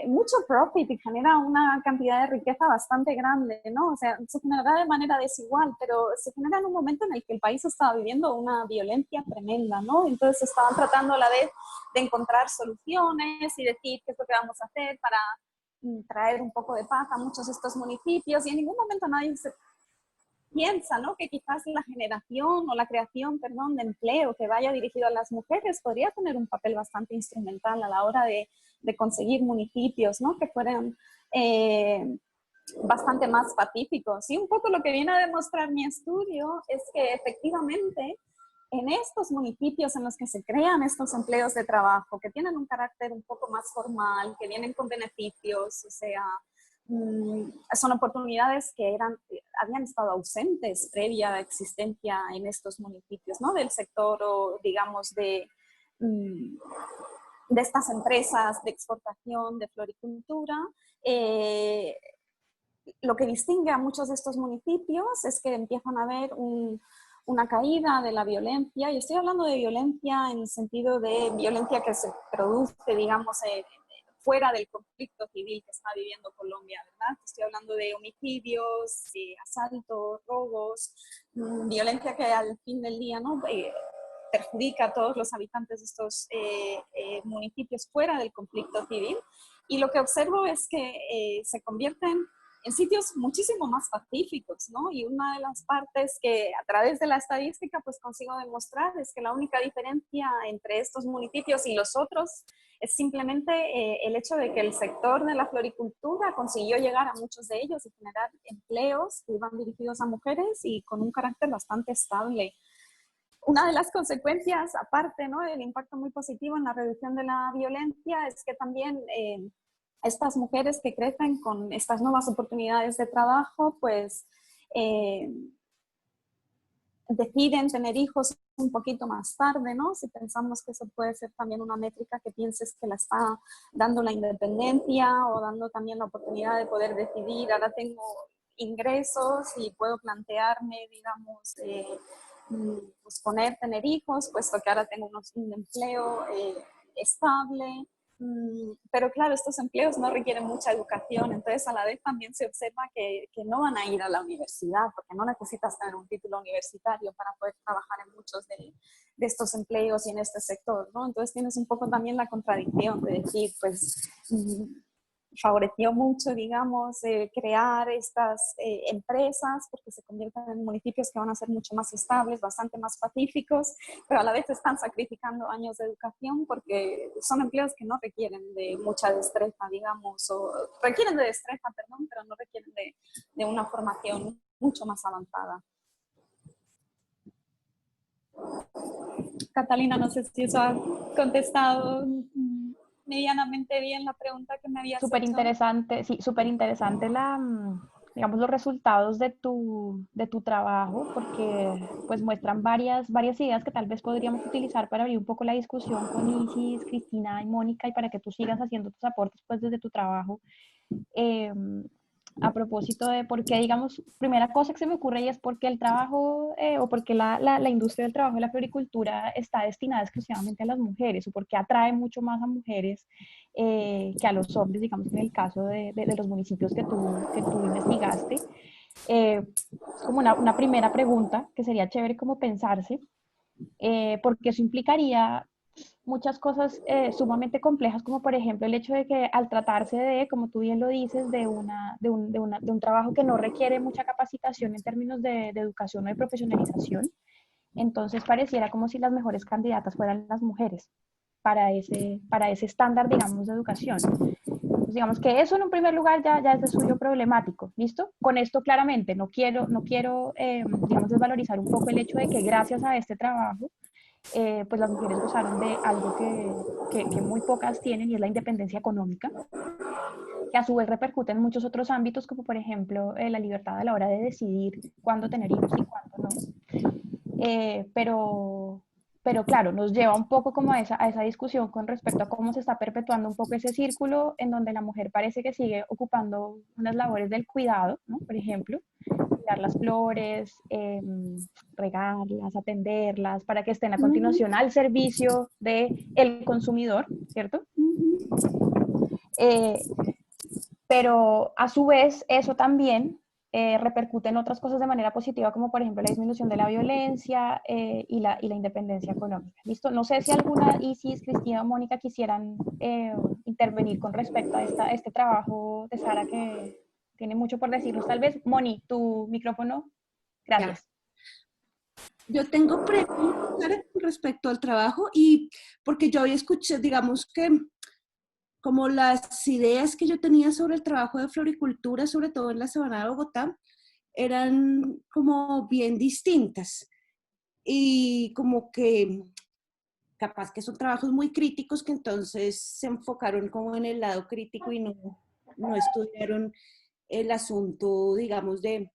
mucho profit y genera una cantidad de riqueza bastante grande, ¿no? O sea, se generará de manera desigual, pero se genera en un momento en el que el país estaba viviendo una violencia tremenda, ¿no? Entonces estaban tratando a la vez de encontrar soluciones y decir qué es lo que vamos a hacer para traer un poco de paz a muchos de estos municipios, y en ningún momento nadie se piensa, ¿no?, que quizás la generación o la creación, perdón, de empleo que vaya dirigido a las mujeres podría tener un papel bastante instrumental a la hora de conseguir municipios, ¿no?, que fueran bastante más pacíficos. Y un poco lo que viene a demostrar mi estudio es que efectivamente en estos municipios en los que se crean estos empleos de trabajo, que tienen un carácter un poco más formal, que vienen con beneficios, o sea, son oportunidades que habían estado ausentes previa existencia en estos municipios, ¿no?, del sector, o digamos, de estas empresas de exportación de floricultura. Lo que distingue a muchos de estos municipios es que empiezan a haber una caída de la violencia, y estoy hablando de violencia en el sentido de violencia que se produce, digamos, fuera del conflicto civil que está viviendo Colombia, ¿verdad? Estoy hablando de homicidios, asaltos, robos, violencia que al fin del día, ¿no?, perjudica a todos los habitantes de estos municipios fuera del conflicto civil. Y lo que observo es que se convierten en sitios muchísimo más pacíficos, ¿no? Y una de las partes que a través de la estadística pues consigo demostrar es que la única diferencia entre estos municipios y los otros es simplemente el hecho de que el sector de la floricultura consiguió llegar a muchos de ellos y generar empleos que iban dirigidos a mujeres y con un carácter bastante estable. Una de las consecuencias, aparte, ¿no?, del impacto muy positivo en la reducción de la violencia, es que también estas mujeres que crecen con estas nuevas oportunidades de trabajo, pues deciden tener hijos un poquito más tarde, ¿no? Si pensamos que eso puede ser también una métrica que pienses que la está dando la independencia o dando también la oportunidad de poder decidir, ahora tengo ingresos y puedo plantearme, digamos, pues tener hijos, puesto que ahora tengo un empleo estable. Pero claro, estos empleos no requieren mucha educación, entonces a la vez también se observa que no van a ir a la universidad, porque no necesitas tener un título universitario para poder trabajar en muchos de estos empleos y en este sector, ¿no? Entonces tienes un poco también la contradicción de decir, pues favoreció mucho, digamos, crear estas empresas porque se convierten en municipios que van a ser mucho más estables, bastante más pacíficos, pero a la vez están sacrificando años de educación porque son empleos que no requieren de mucha destreza, digamos, o requieren de destreza, perdón, pero no requieren de una formación mucho más avanzada. Catalina, no sé si eso ha contestado medianamente bien la pregunta que me habías Súper hecho. interesante, sí, súper interesante digamos, los resultados de tu trabajo, porque pues muestran varias ideas que tal vez podríamos utilizar para abrir un poco la discusión con Isis, Cristina y Mónica, y para que tú sigas haciendo tus aportes pues desde tu trabajo. A propósito de por qué, digamos, primera cosa que se me ocurre y es porque el trabajo o porque la industria del trabajo de la floricultura está destinada exclusivamente a las mujeres, o porque atrae mucho más a mujeres que a los hombres, digamos, en el caso de los municipios que tú investigaste. Como una primera pregunta que sería chévere como pensarse, porque eso implicaría muchas cosas sumamente complejas, como por ejemplo el hecho de que al tratarse de, como tú bien lo dices, de un trabajo que no requiere mucha capacitación en términos de educación o de profesionalización, entonces pareciera como si las mejores candidatas fueran las mujeres para ese estándar, digamos, de educación. Pues digamos que eso en un primer lugar ya es de suyo problemático, ¿listo? Con esto claramente no quiero digamos, desvalorizar un poco el hecho de que gracias a este trabajo pues las mujeres gozaron de algo que muy pocas tienen, y es la independencia económica, que a su vez repercute en muchos otros ámbitos, como por ejemplo la libertad a la hora de decidir cuándo tener hijos y cuándo no. Pero claro, nos lleva un poco como a esa discusión con respecto a cómo se está perpetuando un poco ese círculo en donde la mujer parece que sigue ocupando unas labores del cuidado, ¿no? Por ejemplo, cuidar las flores, regarlas, atenderlas, para que estén a continuación al servicio del consumidor, ¿cierto? Eh, pero a su vez eso también repercute en otras cosas de manera positiva, como por ejemplo la disminución de la violencia y la independencia económica. ¿Listo? No sé si alguna, Isis, Cristina o Mónica quisieran intervenir con respecto a este trabajo de Sara, que tiene mucho por decirnos. Tal vez, Moni, tu micrófono. Ya. Gracias. Yo tengo preguntas Sara, con respecto al trabajo y porque yo había escuchado, digamos que como las ideas que yo tenía sobre el trabajo de floricultura, sobre todo en la Sabana de Bogotá, eran como bien distintas y como que capaz que son trabajos muy críticos que entonces se enfocaron como en el lado crítico y no estudiaron el asunto, digamos, de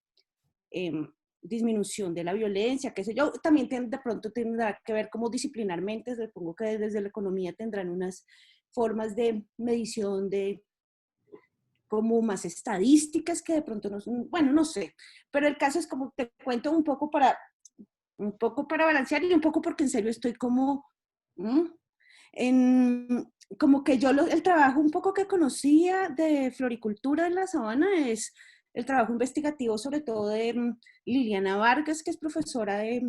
disminución de la violencia, qué sé yo. También de pronto tendrá que ver como disciplinarmente, supongo que desde la economía tendrán unas formas de medición de como más estadísticas que de pronto no son, bueno, no sé, pero el caso es como te cuento un poco para balancear y un poco porque en serio estoy como en, como que yo el trabajo un poco que conocía de floricultura en la sabana es el trabajo investigativo sobre todo de Liliana Vargas, que es profesora de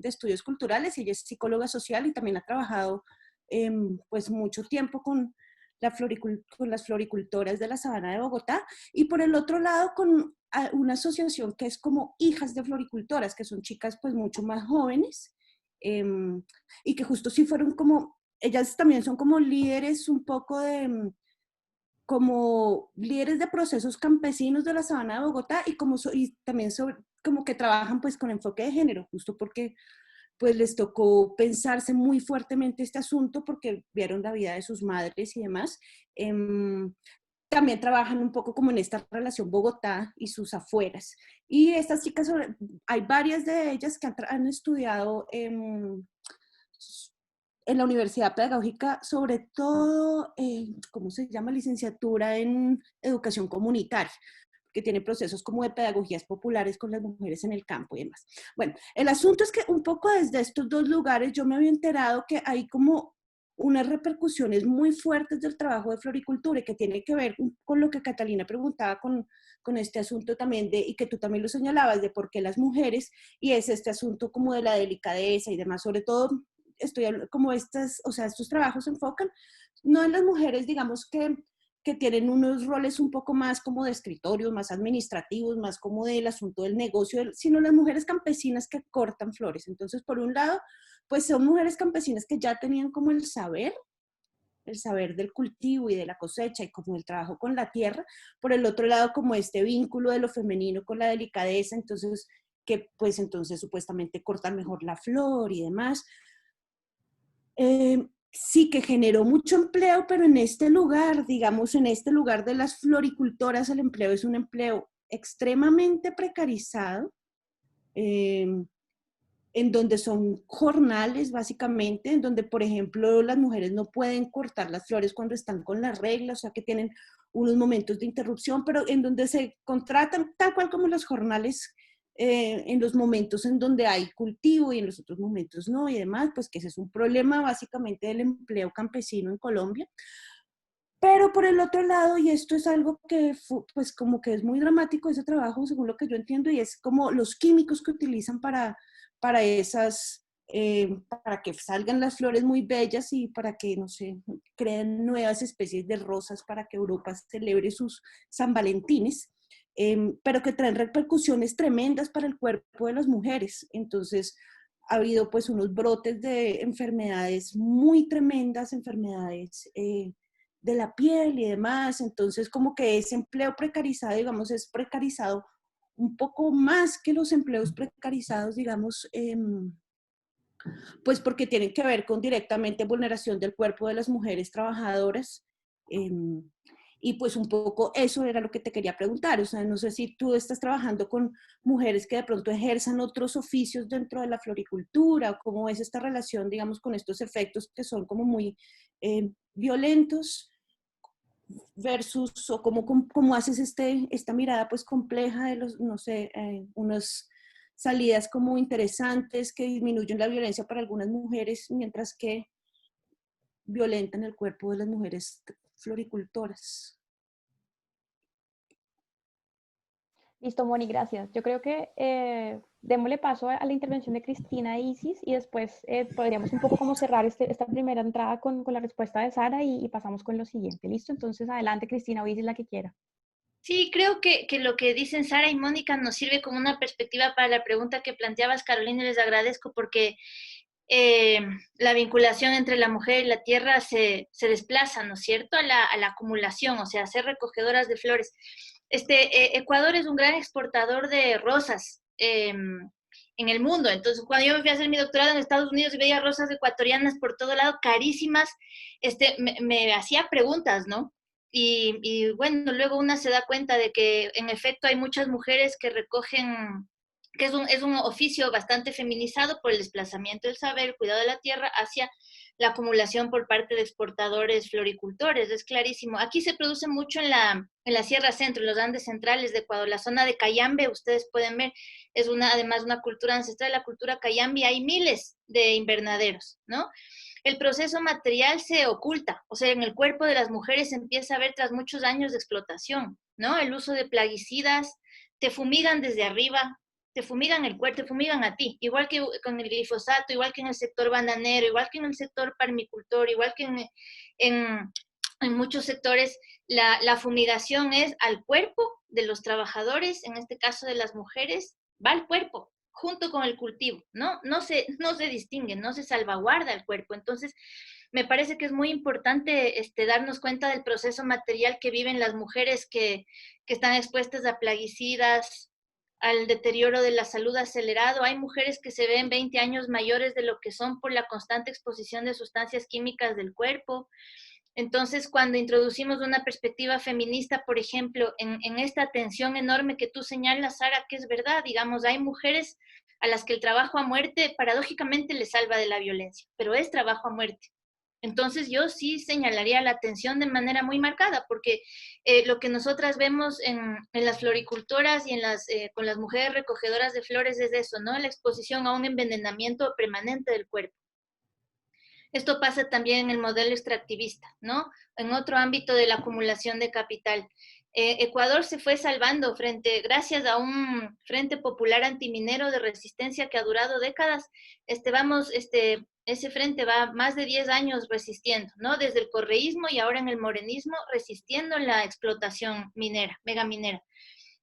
estudios culturales y ella es psicóloga social y también ha trabajado pues mucho tiempo con con las floricultoras de la Sabana de Bogotá, y por el otro lado con una asociación que es como Hijas de Floricultoras, que son chicas pues mucho más jóvenes, y que justo sí fueron como, ellas también son como líderes un poco de, como líderes de procesos campesinos de la Sabana de Bogotá, y, y también como que trabajan pues con enfoque de género, justo porque pues les tocó pensarse muy fuertemente este asunto porque vieron la vida de sus madres y demás. También trabajan un poco como en esta relación Bogotá y sus afueras. Y estas chicas, hay varias de ellas que han estudiado en la Universidad Pedagógica, sobre todo, ¿cómo se llama? Licenciatura en Educación Comunitaria, que tiene procesos como de pedagogías populares con las mujeres en el campo y demás. Bueno, el asunto es que un poco desde estos dos lugares yo me había enterado que hay como unas repercusiones muy fuertes del trabajo de floricultura y que tiene que ver con lo que Catalina preguntaba con este asunto también de, y que tú también lo señalabas, de por qué las mujeres, y es este asunto como de la delicadeza y demás, sobre todo estoy como estas, o sea, estos trabajos se enfocan no en las mujeres, digamos que tienen unos roles un poco más como de escritorio, más administrativos, más como del asunto del negocio, sino las mujeres campesinas que cortan flores. Entonces, por un lado, pues son mujeres campesinas que ya tenían como el saber del cultivo y de la cosecha y como el trabajo con la tierra. Por el otro lado, como este vínculo de lo femenino con la delicadeza, entonces, que pues entonces supuestamente cortan mejor la flor y demás. Sí que generó mucho empleo, pero en este lugar, digamos, en este lugar de las floricultoras, el empleo es un empleo extremadamente precarizado, en donde son jornales, básicamente, en donde, por ejemplo, las mujeres no pueden cortar las flores cuando están con la regla, o sea, que tienen unos momentos de interrupción, pero en donde se contratan, tal cual como los jornales, en los momentos en donde hay cultivo y en los otros momentos no, y demás, pues que ese es un problema básicamente del empleo campesino en Colombia. Pero por el otro lado, y esto es algo que pues como que es muy dramático ese trabajo, según lo que yo entiendo, y es como los químicos que utilizan para esas, para que salgan las flores muy bellas y para que, no sé, creen nuevas especies de rosas para que Europa celebre sus San Valentines, pero que traen repercusiones tremendas para el cuerpo de las mujeres. Entonces, ha habido pues unos brotes de enfermedades muy tremendas, enfermedades de la piel y demás. Entonces, como que ese empleo precarizado, digamos, es precarizado un poco más que los empleos precarizados, digamos, pues porque tienen que ver con directamente vulneración del cuerpo de las mujeres trabajadoras. Y pues un poco eso era lo que te quería preguntar. O sea, no sé si tú estás trabajando con mujeres que de pronto ejerzan otros oficios dentro de la floricultura, o cómo es esta relación, digamos, con estos efectos que son como muy violentos versus, o cómo haces esta mirada pues compleja de los, no sé, unas salidas como interesantes que disminuyen la violencia para algunas mujeres, mientras que violentan el cuerpo de las mujeres floricultoras. Listo, Moni, gracias. Yo creo que démosle paso a la intervención de Cristina e Isis y después podríamos un poco como cerrar esta primera entrada con la respuesta de Sara y pasamos con lo siguiente. ¿Listo? Entonces, adelante, Cristina o Isis, la que quiera. Sí, creo que lo que dicen Sara y Mónica nos sirve como una perspectiva para la pregunta que planteabas, Carolina, y les agradezco porque la vinculación entre la mujer y la tierra se desplaza, ¿no es cierto?, a la acumulación, o sea, ser recogedoras de flores. Ecuador es un gran exportador de rosas en el mundo. Entonces, cuando yo me fui a hacer mi doctorado en Estados Unidos y veía rosas ecuatorianas por todo lado, carísimas, me hacía preguntas, ¿no? Y bueno, luego una se da cuenta de que en efecto hay muchas mujeres que recogen, que es un oficio bastante feminizado por el desplazamiento del saber, el cuidado de la tierra, hacia la acumulación por parte de exportadores, floricultores, es clarísimo. Aquí se produce mucho en la Sierra Centro, en los Andes centrales de Ecuador, la zona de Cayambe, ustedes pueden ver, es además una cultura ancestral, la cultura Cayambe, hay miles de invernaderos, ¿no? El proceso material se oculta, o sea, en el cuerpo de las mujeres se empieza a ver tras muchos años de explotación, ¿no? El uso de plaguicidas, te fumigan desde arriba, te fumigan el cuerpo, te fumigan a ti, igual que con el glifosato, igual que en el sector bananero, igual que en el sector palmicultor, igual que en muchos sectores, la fumigación es al cuerpo de los trabajadores, en este caso de las mujeres, va al cuerpo, junto con el cultivo, ¿no? No se distingue, no se salvaguarda el cuerpo. Entonces, me parece que es muy importante darnos cuenta del proceso material que viven las mujeres que están expuestas a plaguicidas, al deterioro de la salud acelerado. Hay mujeres que se ven 20 años mayores de lo que son por la constante exposición de sustancias químicas del cuerpo. Entonces, cuando introducimos una perspectiva feminista, por ejemplo, en esta tensión enorme que tú señalas, Sara, que es verdad, digamos, hay mujeres a las que el trabajo a muerte paradójicamente les salva de la violencia, pero es trabajo a muerte. Entonces yo sí señalaría la atención de manera muy marcada, porque lo que nosotras vemos en las floricultoras y con las mujeres recogedoras de flores es eso, ¿no? La exposición a un envenenamiento permanente del cuerpo. Esto pasa también en el modelo extractivista, ¿no? En otro ámbito de la acumulación de capital. Ecuador se fue salvando gracias a un frente popular antiminero de resistencia que ha durado décadas. Ese frente va más de 10 años resistiendo, ¿no? Desde el correísmo y ahora en el morenismo, resistiendo la explotación minera, megaminera.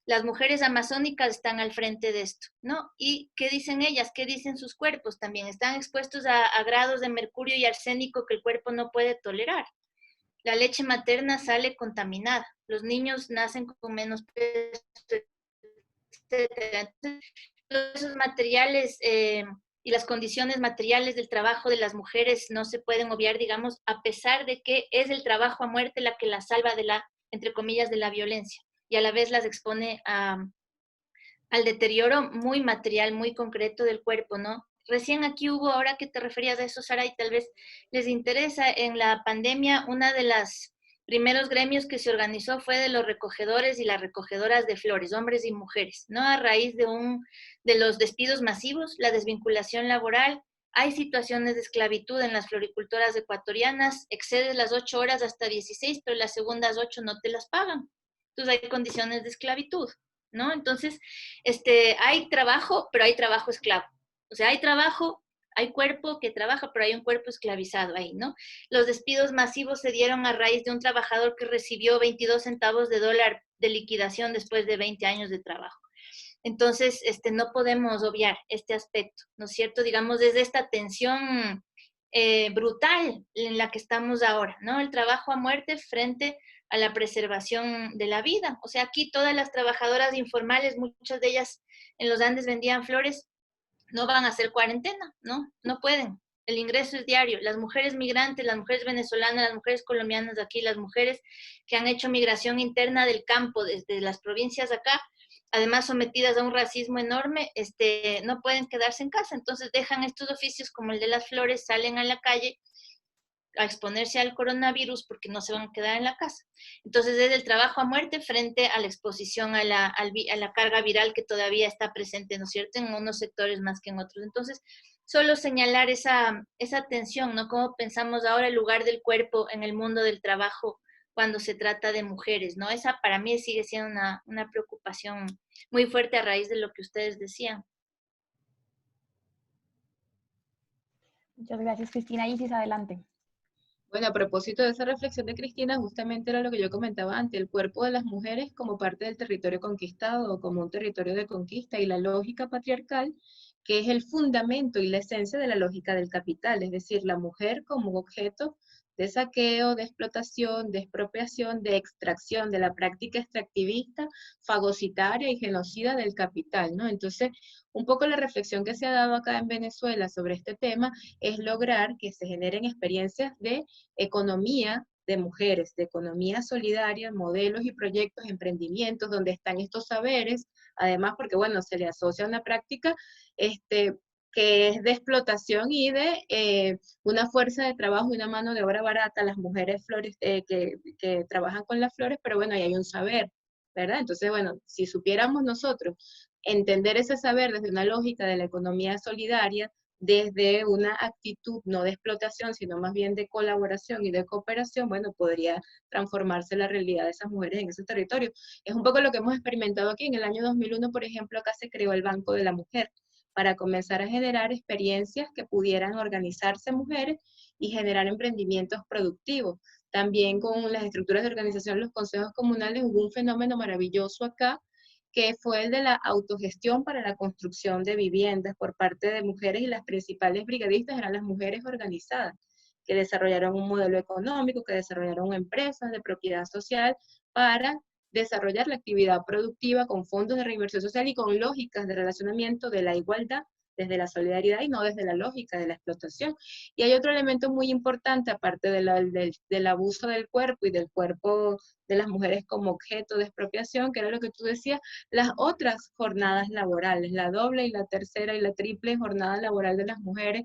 Las mujeres amazónicas están al frente de esto, ¿no? ¿Y qué dicen ellas? ¿Qué dicen sus cuerpos? También están expuestos a grados de mercurio y arsénico que el cuerpo no puede tolerar. La leche materna sale contaminada, los niños nacen con menos peso, etc. Entonces, esos materiales y las condiciones materiales del trabajo de las mujeres no se pueden obviar, digamos, a pesar de que es el trabajo a muerte la que las salva de entre comillas, de la violencia, y a la vez las expone al deterioro muy material, muy concreto del cuerpo, ¿no? Recién aquí hubo, ahora que te referías a eso, Sara, y tal vez les interesa, en la pandemia, una de las primeros gremios que se organizó fue de los recogedores y las recogedoras de flores, hombres y mujeres, ¿no? A raíz de los despidos masivos, la desvinculación laboral, hay situaciones de esclavitud en las floricultoras ecuatorianas, excedes las 8 horas hasta 16, pero las segundas 8 no te las pagan. Entonces hay condiciones de esclavitud, ¿no? Entonces, hay trabajo, pero hay trabajo esclavo. O sea, hay trabajo, hay cuerpo que trabaja, pero hay un cuerpo esclavizado ahí, ¿no? Los despidos masivos se dieron a raíz de un trabajador que recibió 22 centavos de dólar de liquidación después de 20 años de trabajo. Entonces, no podemos obviar este aspecto, ¿no es cierto? Digamos, desde esta tensión brutal en la que estamos ahora, ¿no? El trabajo a muerte frente a la preservación de la vida. O sea, aquí todas las trabajadoras informales, muchas de ellas en los Andes vendían flores, no van a hacer cuarentena, ¿no? No pueden. El ingreso es diario. Las mujeres migrantes, las mujeres venezolanas, las mujeres colombianas de aquí, las mujeres que han hecho migración interna del campo desde las provincias acá, además sometidas a un racismo enorme, no pueden quedarse en casa. Entonces dejan estos oficios como el de las flores, salen a la calle a exponerse al coronavirus porque no se van a quedar en la casa. Entonces es el trabajo a muerte frente a la exposición a la carga viral que todavía está presente, ¿no es cierto?, en unos sectores más que en otros. Entonces, solo señalar esa tensión, ¿no? Cómo pensamos ahora el lugar del cuerpo en el mundo del trabajo cuando se trata de mujeres, ¿no? Esa para mí sigue siendo una preocupación muy fuerte a raíz de lo que ustedes decían. Muchas gracias, Cristina. Isis, adelante. Bueno, a propósito de esa reflexión de Cristina, justamente era lo que yo comentaba antes, el cuerpo de las mujeres como parte del territorio conquistado o como un territorio de conquista y la lógica patriarcal, que es el fundamento y la esencia de la lógica del capital, es decir, la mujer como objeto de saqueo, de explotación, de expropiación, de extracción, de la práctica extractivista, fagocitaria y genocida del capital, ¿no? Entonces, un poco la reflexión que se ha dado acá en Venezuela sobre este tema es lograr que se generen experiencias de economía de mujeres, de economía solidaria, modelos y proyectos, emprendimientos, donde están estos saberes, además porque, bueno, se le asocia a una práctica que es de explotación y de una fuerza de trabajo y una mano de obra barata, las mujeres flores, que trabajan con las flores, pero bueno, ahí hay un saber, ¿verdad? Entonces, bueno, si supiéramos nosotros entender ese saber desde una lógica de la economía solidaria, desde una actitud no de explotación, sino más bien de colaboración y de cooperación, bueno, podría transformarse la realidad de esas mujeres en ese territorio. Es un poco lo que hemos experimentado aquí. En el año 2001, por ejemplo, acá se creó el Banco de la Mujer para comenzar a generar experiencias que pudieran organizarse mujeres y generar emprendimientos productivos. También con las estructuras de organización, los consejos comunales, hubo un fenómeno maravilloso acá, que fue el de la autogestión para la construcción de viviendas por parte de mujeres, y las principales brigadistas eran las mujeres organizadas, que desarrollaron un modelo económico, que desarrollaron empresas de propiedad social para desarrollar la actividad productiva con fondos de reinversión social y con lógicas de relacionamiento de la igualdad desde la solidaridad y no desde la lógica de la explotación. Y hay otro elemento muy importante, aparte del abuso del cuerpo y del cuerpo de las mujeres como objeto de expropiación, que era lo que tú decías, las otras jornadas laborales, la doble y la tercera y la triple jornada laboral de las mujeres.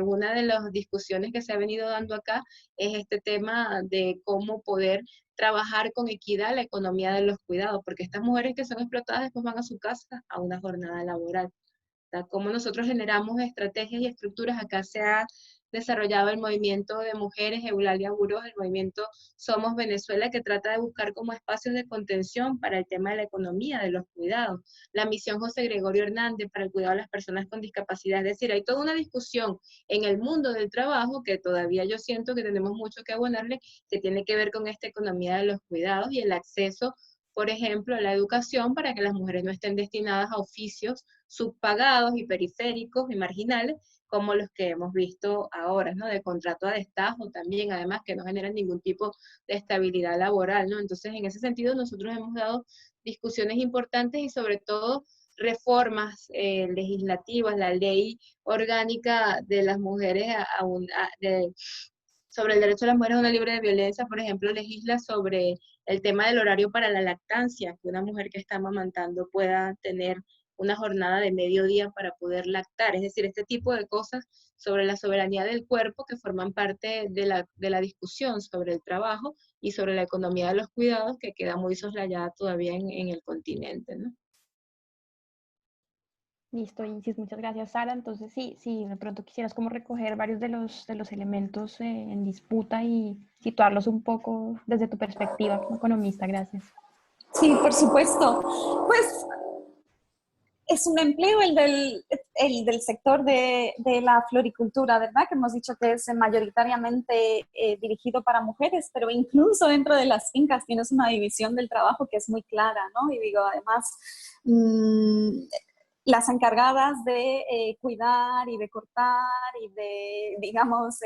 Una de las discusiones que se ha venido dando acá es este tema de cómo poder trabajar con equidad la economía de los cuidados, porque estas mujeres que son explotadas después van a su casa a una jornada laboral. Cómo nosotros generamos estrategias y estructuras. Acá se ha desarrollado el movimiento de mujeres, Eulalia Burós, el movimiento Somos Venezuela, que trata de buscar como espacios de contención para el tema de la economía, de los cuidados. La misión José Gregorio Hernández para el cuidado de las personas con discapacidad. Es decir, hay toda una discusión en el mundo del trabajo que todavía yo siento que tenemos mucho que abonarle, que tiene que ver con esta economía de los cuidados y el acceso, por ejemplo, a la educación, para que las mujeres no estén destinadas a oficios subpagados y periféricos y marginales, como los que hemos visto ahora, ¿no? De contrato a destajo también, además, que no generan ningún tipo de estabilidad laboral, ¿no? Entonces, en ese sentido, nosotros hemos dado discusiones importantes y sobre todo reformas legislativas, la ley orgánica de las mujeres sobre el derecho de las mujeres a una libre de violencia, por ejemplo, legisla sobre el tema del horario para la lactancia, que una mujer que está amamantando pueda tener una jornada de mediodía para poder lactar. Es decir, este tipo de cosas sobre la soberanía del cuerpo que forman parte de la discusión sobre el trabajo y sobre la economía de los cuidados, que queda muy soslayada todavía en el continente, ¿no? Listo, Isis, muchas gracias, Sara. Entonces, sí, de pronto quisieras como recoger varios de los elementos en disputa y situarlos un poco desde tu perspectiva como economista. Gracias. Sí, por supuesto. Pues es un empleo el del sector de la floricultura, ¿verdad? Que hemos dicho que es mayoritariamente dirigido para mujeres, pero incluso dentro de las fincas tienes una división del trabajo que es muy clara, ¿no? Y digo, además, las encargadas de cuidar y de cortar y de, digamos,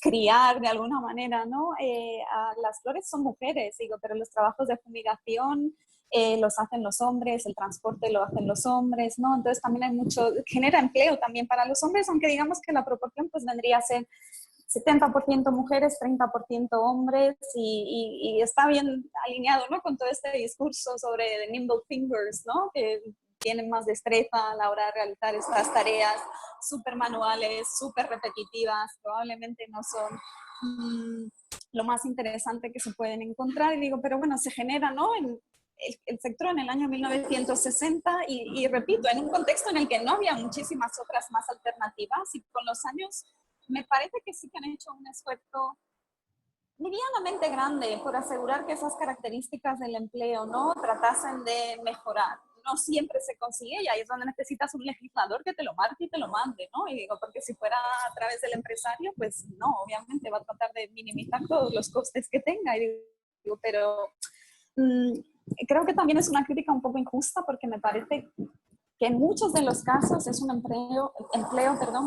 criar de alguna manera, ¿no? A las flores son mujeres, digo, pero los trabajos de fumigación los hacen los hombres, el transporte lo hacen los hombres, ¿no? Entonces también hay mucho, genera empleo también para los hombres, aunque digamos que la proporción pues vendría a ser 70% mujeres, 30% hombres, y está bien alineado, ¿no? Con todo este discurso sobre the nimble fingers, ¿no? Que tienen más destreza a la hora de realizar estas tareas súper manuales, súper repetitivas, probablemente no son lo más interesante que se pueden encontrar. Y digo, pero bueno, se genera, ¿no? El sector en el año 1960 y repito, en un contexto en el que no había muchísimas otras más alternativas, y con los años me parece que sí que han hecho un esfuerzo medianamente grande por asegurar que esas características del empleo, ¿no?, tratasen de mejorar. No siempre se consigue y ahí es donde necesitas un legislador que te lo marque y te lo mande, ¿no? Y digo, porque si fuera a través del empresario, pues no, obviamente va a tratar de minimizar todos los costes que tenga. Y digo, pero creo que también es una crítica un poco injusta porque me parece que en muchos de los casos es un empleo,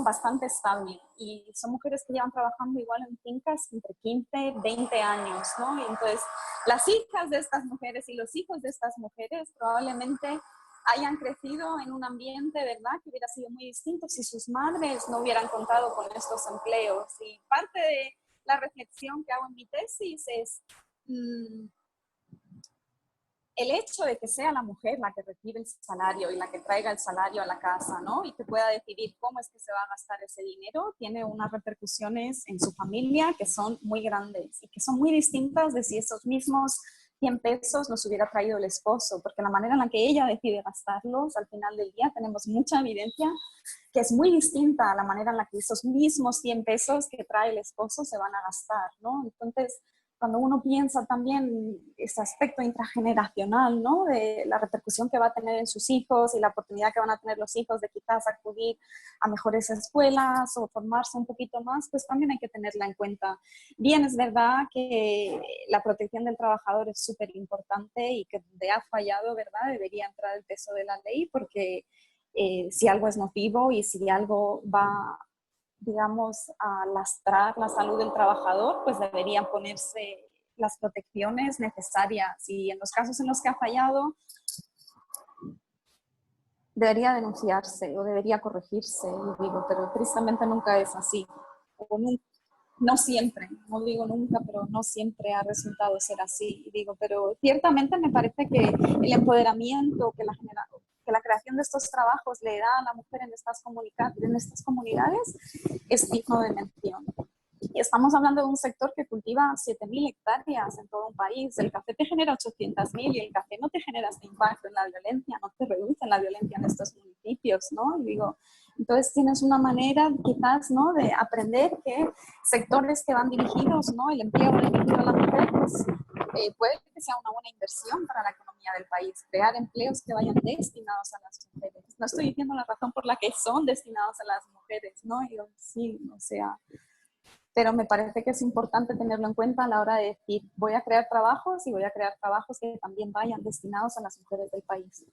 bastante estable y son mujeres que llevan trabajando igual en fincas entre 15, 20 años, ¿no? Y entonces las hijas de estas mujeres y los hijos de estas mujeres probablemente hayan crecido en un ambiente, ¿verdad?, que hubiera sido muy distinto si sus madres no hubieran contado con estos empleos. Y parte de la reflexión que hago en mi tesis es el hecho de que sea la mujer la que recibe el salario y la que traiga el salario a la casa, ¿no?, y que pueda decidir cómo es que se va a gastar ese dinero, tiene unas repercusiones en su familia que son muy grandes y que son muy distintas de si esos mismos 100 pesos los hubiera traído el esposo, porque la manera en la que ella decide gastarlos, al final del día tenemos mucha evidencia que es muy distinta a la manera en la que esos mismos 100 pesos que trae el esposo se van a gastar, ¿no? Entonces, cuando uno piensa también ese aspecto intrageneracional, ¿no?, de la repercusión que va a tener en sus hijos y la oportunidad que van a tener los hijos de quizás acudir a mejores escuelas o formarse un poquito más, pues también hay que tenerla en cuenta. Bien, es verdad que la protección del trabajador es súper importante y que donde ha fallado, ¿verdad?, debería entrar el peso de la ley porque si algo es nocivo y si algo va, digamos, a lastrar la salud del trabajador, pues deberían ponerse las protecciones necesarias. Y en los casos en los que ha fallado, debería denunciarse o debería corregirse. Y digo, pero tristemente nunca es así. O no siempre, no digo nunca, pero no siempre ha resultado ser así. Y digo, pero ciertamente me parece que el empoderamiento que la creación de estos trabajos le da a la mujer en estas comunidades es digno de mención. Y estamos hablando de un sector que cultiva 7.000 hectáreas en todo un país. El café te genera 800.000 y el café no te genera este impacto en la violencia, no te reduce la violencia en estos municipios, ¿no? Y digo, entonces tienes una manera quizás, ¿no?, de aprender que sectores que van dirigidos, ¿no?, el empleo dirigido a la mujer, pues puede que sea una buena inversión para la economía del país, crear empleos que vayan destinados a las mujeres. No estoy diciendo la razón por la que son destinados a las mujeres, ¿no? Y digo, sí, o sea, pero me parece que es importante tenerlo en cuenta a la hora de decir, voy a crear trabajos y voy a crear trabajos que también vayan destinados a las mujeres del país.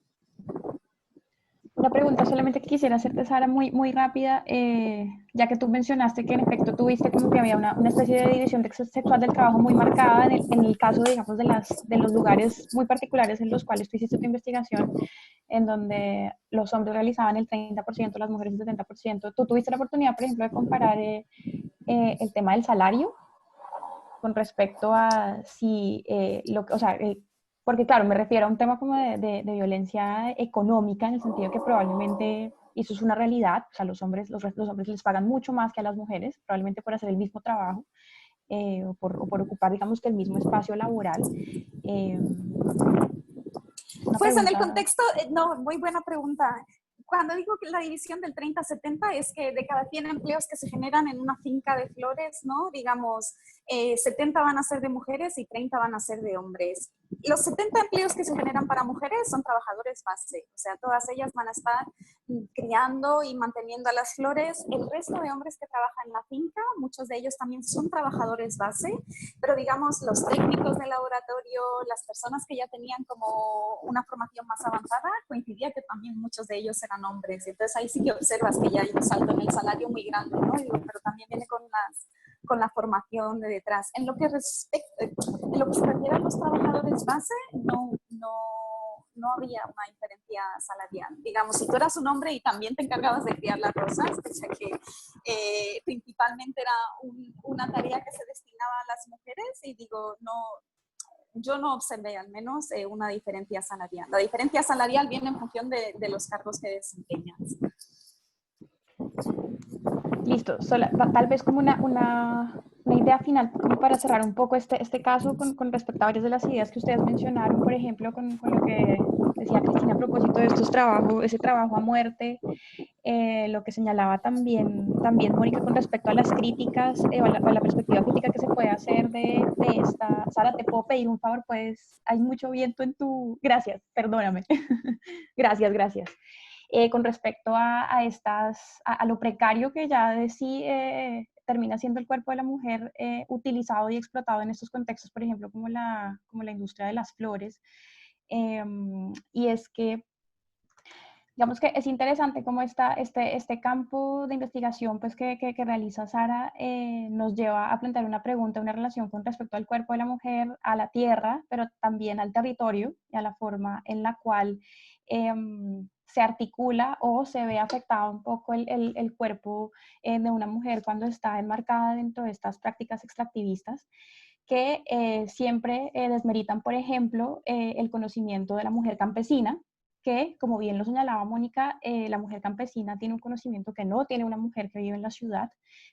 Una pregunta solamente que quisiera hacerte, Sara, muy, muy rápida, ya que tú mencionaste que en efecto tuviste como que había una especie de división sexual del trabajo muy marcada en el caso, digamos, de los lugares muy particulares en los cuales tú hiciste tu investigación, en donde los hombres realizaban el 30%, las mujeres el 70%. ¿Tú tuviste la oportunidad, por ejemplo, de comparar el tema del salario con respecto a si, porque claro, me refiero a un tema como de violencia económica, en el sentido que probablemente, y eso es una realidad, o sea, los hombres les pagan mucho más que a las mujeres, probablemente por hacer el mismo trabajo, o por ocupar, digamos, que el mismo espacio laboral. Pues en el contexto, no, muy buena pregunta. Cuando digo que la división del 30-70 es que de cada 100 empleos que se generan en una finca de flores, ¿no?, digamos, 70 van a ser de mujeres y 30 van a ser de hombres. Los 70 empleos que se generan para mujeres son trabajadores base, o sea, todas ellas van a estar criando y manteniendo a las flores. El resto de hombres que trabajan en la finca, muchos de ellos también son trabajadores base, pero digamos, los técnicos de laboratorio, las personas que ya tenían como una formación más avanzada, coincidía que también muchos de ellos eran hombres. Entonces ahí sí que observas que ya hay un salto en el salario muy grande, ¿no? Pero también viene con la formación de detrás. En lo que se refiere a los trabajadores base, no había una diferencia salarial. Digamos, si tú eras un hombre y también te encargabas de criar las rosas, pese a que principalmente era una tarea que se destinaba a las mujeres, y digo, yo no observé al menos una diferencia salarial. La diferencia salarial viene en función de los cargos que desempeñas. Listo, tal vez como una idea final, como para cerrar un poco este caso con respecto a varias de las ideas que ustedes mencionaron, por ejemplo, con lo que decía Cristina a propósito de ese trabajo a muerte, lo que señalaba también Mónica con respecto a las críticas o a la perspectiva crítica que se puede hacer de esta. Sara, ¿te puedo pedir un favor? Pues hay mucho viento en tu... Gracias, perdóname. Gracias, gracias. Con respecto a lo precario que ya de sí termina siendo el cuerpo de la mujer utilizado y explotado en estos contextos, por ejemplo, como la industria de las flores. Y es que digamos que es interesante cómo este campo de investigación pues, que realiza Sara nos lleva a plantear una pregunta, una relación con respecto al cuerpo de la mujer, a la tierra, pero también al territorio y a la forma en la cual se articula o se ve afectado un poco el cuerpo de una mujer cuando está enmarcada dentro de estas prácticas extractivistas que siempre desmeritan, por ejemplo, el conocimiento de la mujer campesina, que, como bien lo señalaba Mónica, la mujer campesina tiene un conocimiento que no tiene una mujer que vive en la ciudad,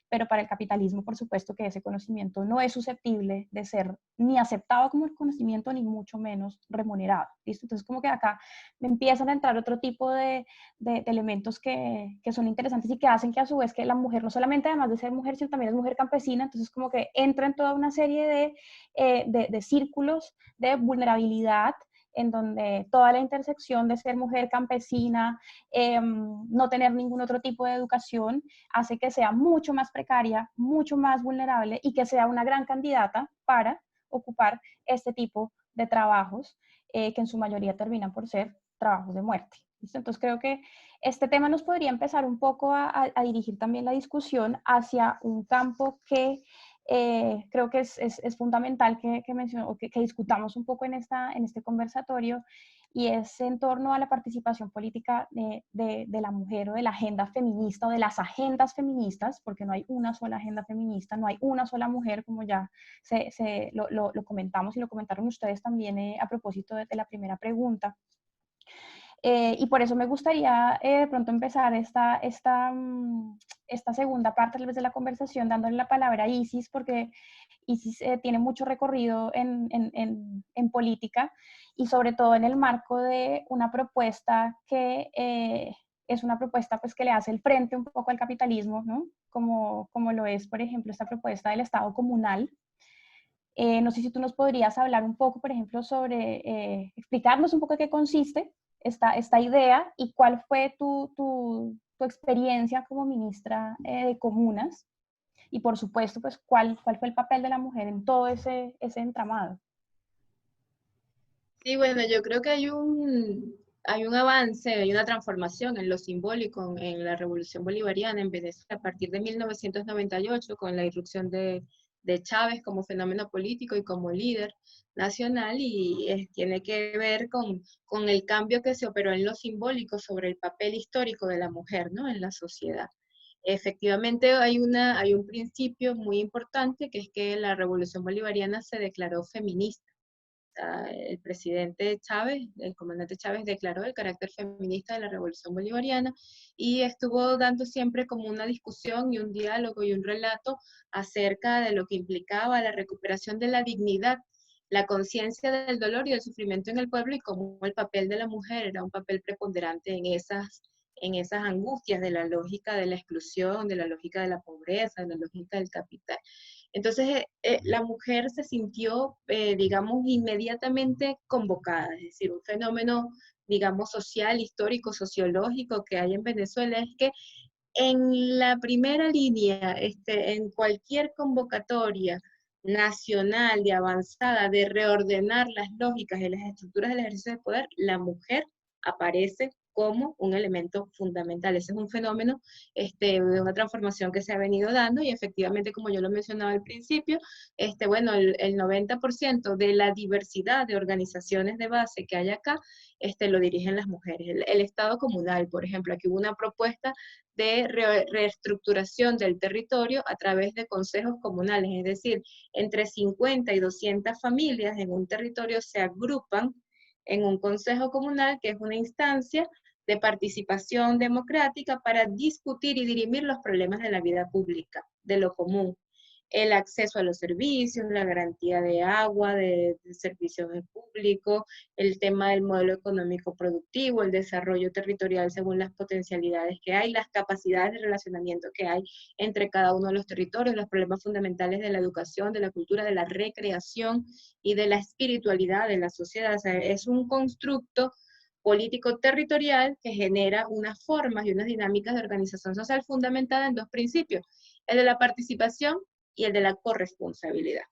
pero para el capitalismo, por supuesto, que ese conocimiento no es susceptible de ser ni aceptado como el conocimiento, ni mucho menos remunerado. ¿Listo? Entonces, como que acá me empiezan a entrar otro tipo de elementos que son interesantes y que hacen que a su vez que la mujer, no solamente además de ser mujer, sino también es mujer campesina, entonces como que entra en toda una serie de círculos de vulnerabilidad en donde toda la intersección de ser mujer campesina, no tener ningún otro tipo de educación, hace que sea mucho más precaria, mucho más vulnerable y que sea una gran candidata para ocupar este tipo de trabajos que en su mayoría terminan por ser trabajos de muerte. ¿Listo? Entonces creo que este tema nos podría empezar un poco a dirigir también la discusión hacia un campo que creo que es fundamental que discutamos un poco en este conversatorio, y es en torno a la participación política de la mujer o de la agenda feminista o de las agendas feministas, porque no hay una sola agenda feminista, no hay una sola mujer, como ya lo comentamos y lo comentaron ustedes también a propósito de la primera pregunta. Y por eso me gustaría de pronto empezar esta segunda parte tal vez de la conversación dándole la palabra a Isis, porque Isis tiene mucho recorrido en política y sobre todo en el marco de una propuesta que es una propuesta pues, que le hace el frente un poco al capitalismo, ¿no? Como lo es, por ejemplo, esta propuesta del Estado comunal. No sé si tú nos podrías hablar un poco, por ejemplo, sobre explicarnos un poco de qué consiste esta idea y cuál fue tu experiencia como ministra de Comunas y, por supuesto, pues cuál fue el papel de la mujer en todo ese entramado. Sí, bueno, yo creo que hay un avance, hay una transformación en lo simbólico en la Revolución Bolivariana en Venezuela a partir de 1998 con la irrupción de Chávez como fenómeno político y como líder nacional, y tiene que ver con el cambio que se operó en lo simbólico sobre el papel histórico de la mujer, ¿no? En la sociedad. Efectivamente hay un principio muy importante, que es que la Revolución Bolivariana se declaró feminista. El presidente Chávez, el comandante Chávez, declaró el carácter feminista de la Revolución Bolivariana y estuvo dando siempre como una discusión y un diálogo y un relato acerca de lo que implicaba la recuperación de la dignidad, la conciencia del dolor y del sufrimiento en el pueblo, y cómo el papel de la mujer era un papel preponderante en esas angustias de la lógica de la exclusión, de la lógica de la pobreza, de la lógica del capital. Entonces, la mujer se sintió, digamos, inmediatamente convocada, es decir, un fenómeno, digamos, social, histórico, sociológico que hay en Venezuela es que en la primera línea, en cualquier convocatoria nacional de avanzada, de reordenar las lógicas y las estructuras del ejercicio de poder, la mujer aparece como un elemento fundamental. Ese es un fenómeno de una transformación que se ha venido dando, y efectivamente, como yo lo mencionaba al principio, bueno, el 90% de la diversidad de organizaciones de base que hay acá, lo dirigen las mujeres. El Estado comunal, por ejemplo, aquí hubo una propuesta de reestructuración del territorio a través de consejos comunales, es decir, entre 50 y 200 familias en un territorio se agrupan en un consejo comunal, que es una instancia de participación democrática para discutir y dirimir los problemas de la vida pública, de lo común. el acceso a los servicios, la garantía de agua, de servicios públicos, el tema del modelo económico productivo, el desarrollo territorial según las potencialidades que hay, las capacidades de relacionamiento que hay entre cada uno de los territorios, los problemas fundamentales de la educación, de la cultura, de la recreación y de la espiritualidad de la sociedad. O sea, es un constructo político territorial que genera unas formas y unas dinámicas de organización social fundamentada en dos principios, el de la participación y el de la corresponsabilidad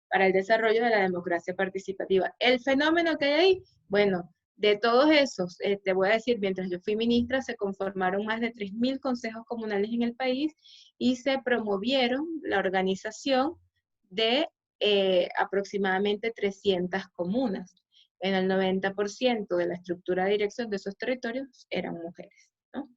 para el desarrollo de la democracia participativa. El fenómeno que hay ahí, bueno, de todos esos, te voy a decir, mientras yo fui ministra, se conformaron más de 3.000 consejos comunales en el país y se promovieron la organización de aproximadamente 300 comunas. En el 90% de la estructura de dirección de esos territorios eran mujeres, ¿no?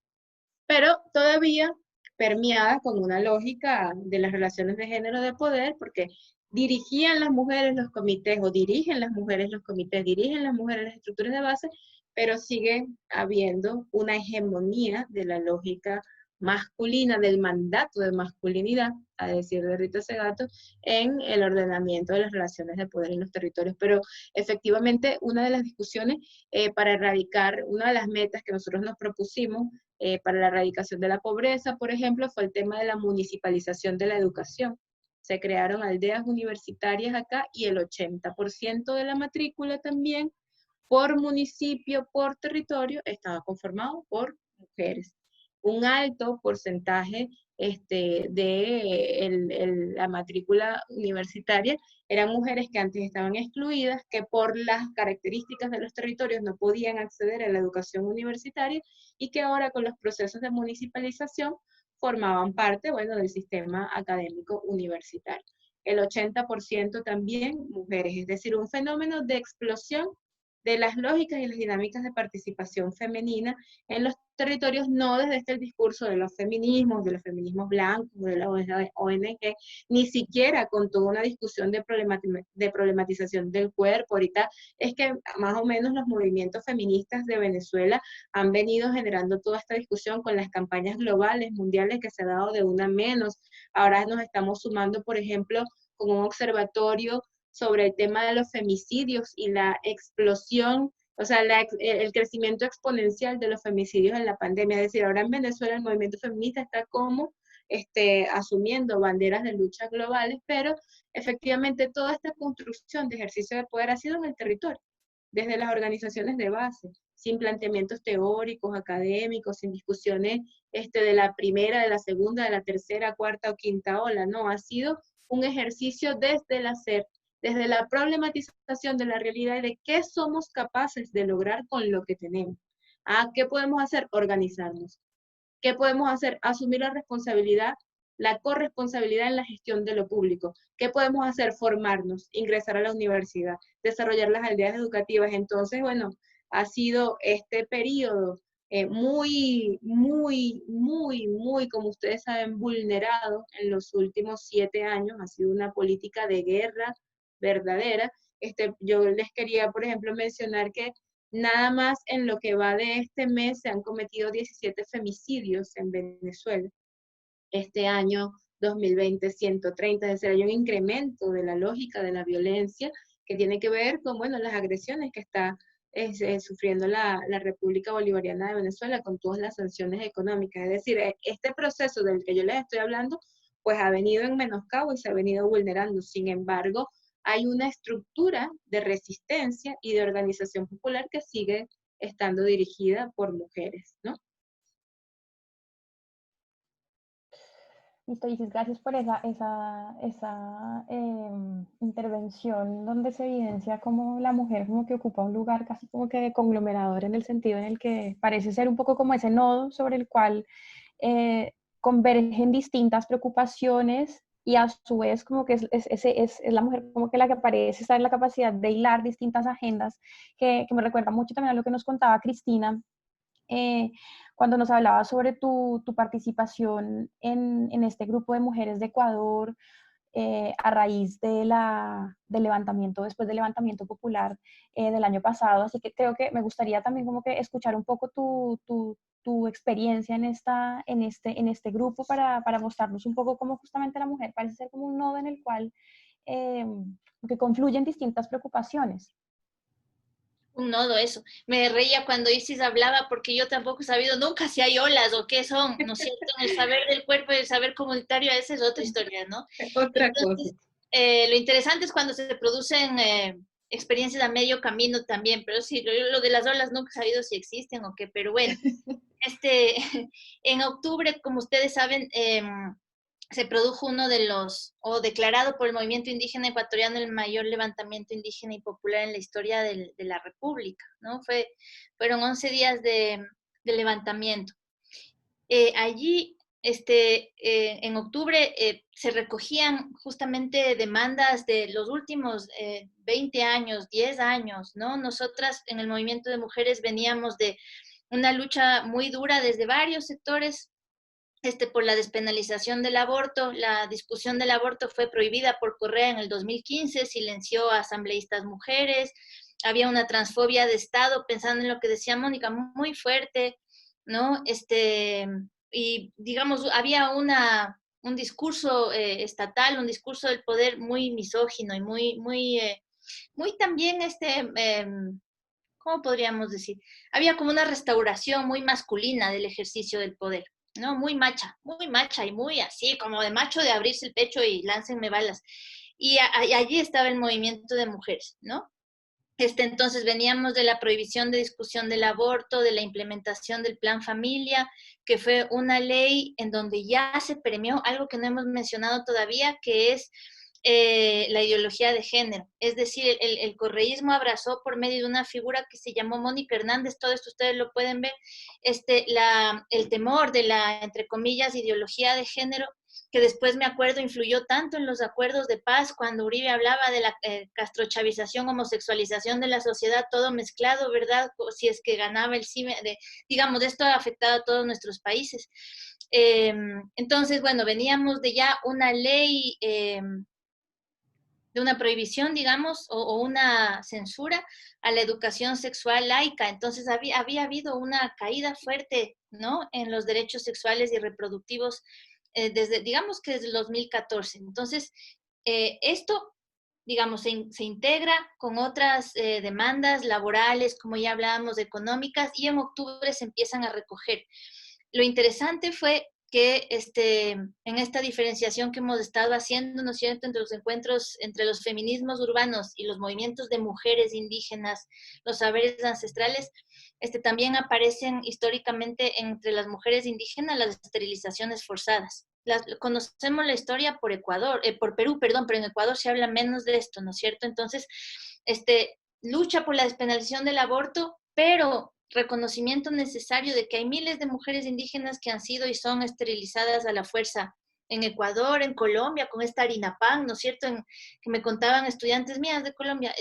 Pero todavía permeada con una lógica de las relaciones de género de poder, porque dirigían las mujeres los comités, o dirigen las mujeres los comités, dirigen las mujeres las estructuras de base, pero sigue habiendo una hegemonía de la lógica masculina, del mandato de masculinidad, a decir de Rita Segato, en el ordenamiento de las relaciones de poder en los territorios. Pero efectivamente, una de las discusiones para erradicar, una de las metas que nosotros nos propusimos para la erradicación de la pobreza, por ejemplo, fue el tema de la municipalización de la educación. Se crearon aldeas universitarias acá y el 80% de la matrícula también, por municipio, por territorio, estaba conformado por mujeres. Un alto porcentaje de la matrícula universitaria eran mujeres que antes estaban excluidas, que por las características de los territorios no podían acceder a la educación universitaria y que ahora con los procesos de municipalización formaban parte, bueno, del sistema académico universitario. El 80% también mujeres, es decir, un fenómeno de explosión de las lógicas y las dinámicas de participación femenina en los territorios, no desde el discurso de los feminismos blancos, de la ONG, ni siquiera con toda una discusión de problematización del cuerpo. Ahorita es que más o menos los movimientos feministas de Venezuela han venido generando toda esta discusión con las campañas globales, mundiales que se ha dado de una menos. Ahora nos estamos sumando, por ejemplo, con un observatorio sobre el tema de los femicidios y la explosión, o sea, el crecimiento exponencial de los femicidios en la pandemia. Es decir, ahora en Venezuela el movimiento feminista está como asumiendo banderas de lucha globales, pero efectivamente toda esta construcción de ejercicio de poder ha sido en el territorio, desde las organizaciones de base, sin planteamientos teóricos, académicos, sin discusiones de la primera, de la segunda, de la tercera, cuarta o quinta ola, no, ha sido un ejercicio desde el hacer, desde la problematización de la realidad y de qué somos capaces de lograr con lo que tenemos. ¿Qué podemos hacer? Organizarnos. ¿Qué podemos hacer? Asumir la responsabilidad, la corresponsabilidad en la gestión de lo público. ¿Qué podemos hacer? Formarnos, ingresar a la universidad, desarrollar las aldeas educativas. Entonces, bueno, ha sido este periodo muy, como ustedes saben, vulnerado en los últimos 7 años. Ha sido una política de guerra verdadera. Yo les quería, por ejemplo, mencionar que nada más en lo que va de este mes se han cometido 17 femicidios en Venezuela. Este año 2020, 130, es decir, hay un incremento de la lógica de la violencia que tiene que ver con, bueno, las agresiones que está sufriendo la República Bolivariana de Venezuela con todas las sanciones económicas. Es decir, este proceso del que yo les estoy hablando, pues ha venido en menoscabo y se ha venido vulnerando. Sin embargo, hay una estructura de resistencia y de organización popular que sigue estando dirigida por mujeres, ¿no? Listo, Isis, gracias por esa intervención donde se evidencia cómo la mujer como que ocupa un lugar casi como que conglomerador, en el sentido en el que parece ser un poco como ese nodo sobre el cual convergen distintas preocupaciones, y a su vez como que es la mujer como que la que parece estar en la capacidad de hilar distintas agendas, que me recuerda mucho también a lo que nos contaba Cristina cuando nos hablaba sobre tu participación en este grupo de mujeres de Ecuador, a raíz del levantamiento, después del levantamiento popular del año pasado. Así que creo que me gustaría también como que escuchar un poco tu experiencia en este grupo para mostrarnos un poco cómo justamente la mujer parece ser como un nodo en el cual que confluyen distintas preocupaciones. Un nodo, eso. Me reía cuando Isis hablaba porque yo tampoco he sabido nunca si hay olas o qué son, ¿no es cierto? El saber del cuerpo y el saber comunitario, esa es otra historia, ¿no? Otra Entonces, cosa. lo interesante es cuando se producen experiencias a medio camino también, pero sí, lo de las olas nunca he sabido si existen o qué, pero bueno, en octubre, como ustedes saben, se produjo uno de los, o declarado por el movimiento indígena ecuatoriano, el mayor levantamiento indígena y popular en la historia de la República, ¿no? Fueron 11 días de levantamiento. Allí, en octubre, se recogían justamente demandas de los últimos 20 años, 10 años, ¿no? Nosotras en el movimiento de mujeres veníamos de una lucha muy dura desde varios sectores, por la despenalización del aborto. La discusión del aborto fue prohibida por Correa en el 2015, silenció a asambleístas mujeres, había una transfobia de Estado, pensando en lo que decía Mónica, muy fuerte, ¿no? Y digamos, había un discurso estatal, un discurso del poder muy misógino y muy también, ¿cómo podríamos decir? Había como una restauración muy masculina del ejercicio del poder, ¿no? Muy macha y muy así, como de macho de abrirse el pecho y láncenme balas. Y allí estaba el movimiento de mujeres, ¿no? Entonces veníamos de la prohibición de discusión del aborto, de la implementación del Plan Familia, que fue una ley en donde ya se premió algo que no hemos mencionado todavía, que es la ideología de género. Es decir, el correísmo abrazó por medio de una figura que se llamó Mónica Hernández, todo esto ustedes lo pueden ver, el temor de la, entre comillas, ideología de género, que después me acuerdo influyó tanto en los acuerdos de paz cuando Uribe hablaba de la castrochavización, homosexualización de la sociedad, todo mezclado, ¿verdad? Si es que ganaba el CIME, digamos, esto ha afectado a todos nuestros países. Entonces, bueno, veníamos de ya una ley, de una prohibición, digamos, o una censura a la educación sexual laica. Entonces había habido una caída fuerte, ¿no?, en los derechos sexuales y reproductivos desde, digamos que desde el 2014. Entonces, esto, digamos, se integra con otras demandas laborales, como ya hablábamos, económicas, y en octubre se empiezan a recoger. Lo interesante fue que en esta diferenciación que hemos estado haciendo, ¿no es cierto?, entre los encuentros, entre los feminismos urbanos y los movimientos de mujeres indígenas, los saberes ancestrales, también aparecen históricamente entre las mujeres indígenas las esterilizaciones forzadas. Conocemos la historia por Ecuador, por Perú, perdón, pero en Ecuador se habla menos de esto, ¿no es cierto? Entonces, lucha por la despenalización del aborto, pero reconocimiento necesario de que hay miles de mujeres indígenas que han sido y son esterilizadas a la fuerza en Ecuador, en Colombia, con esta harina pan, ¿no es cierto?, que me contaban estudiantes mías de Colombia,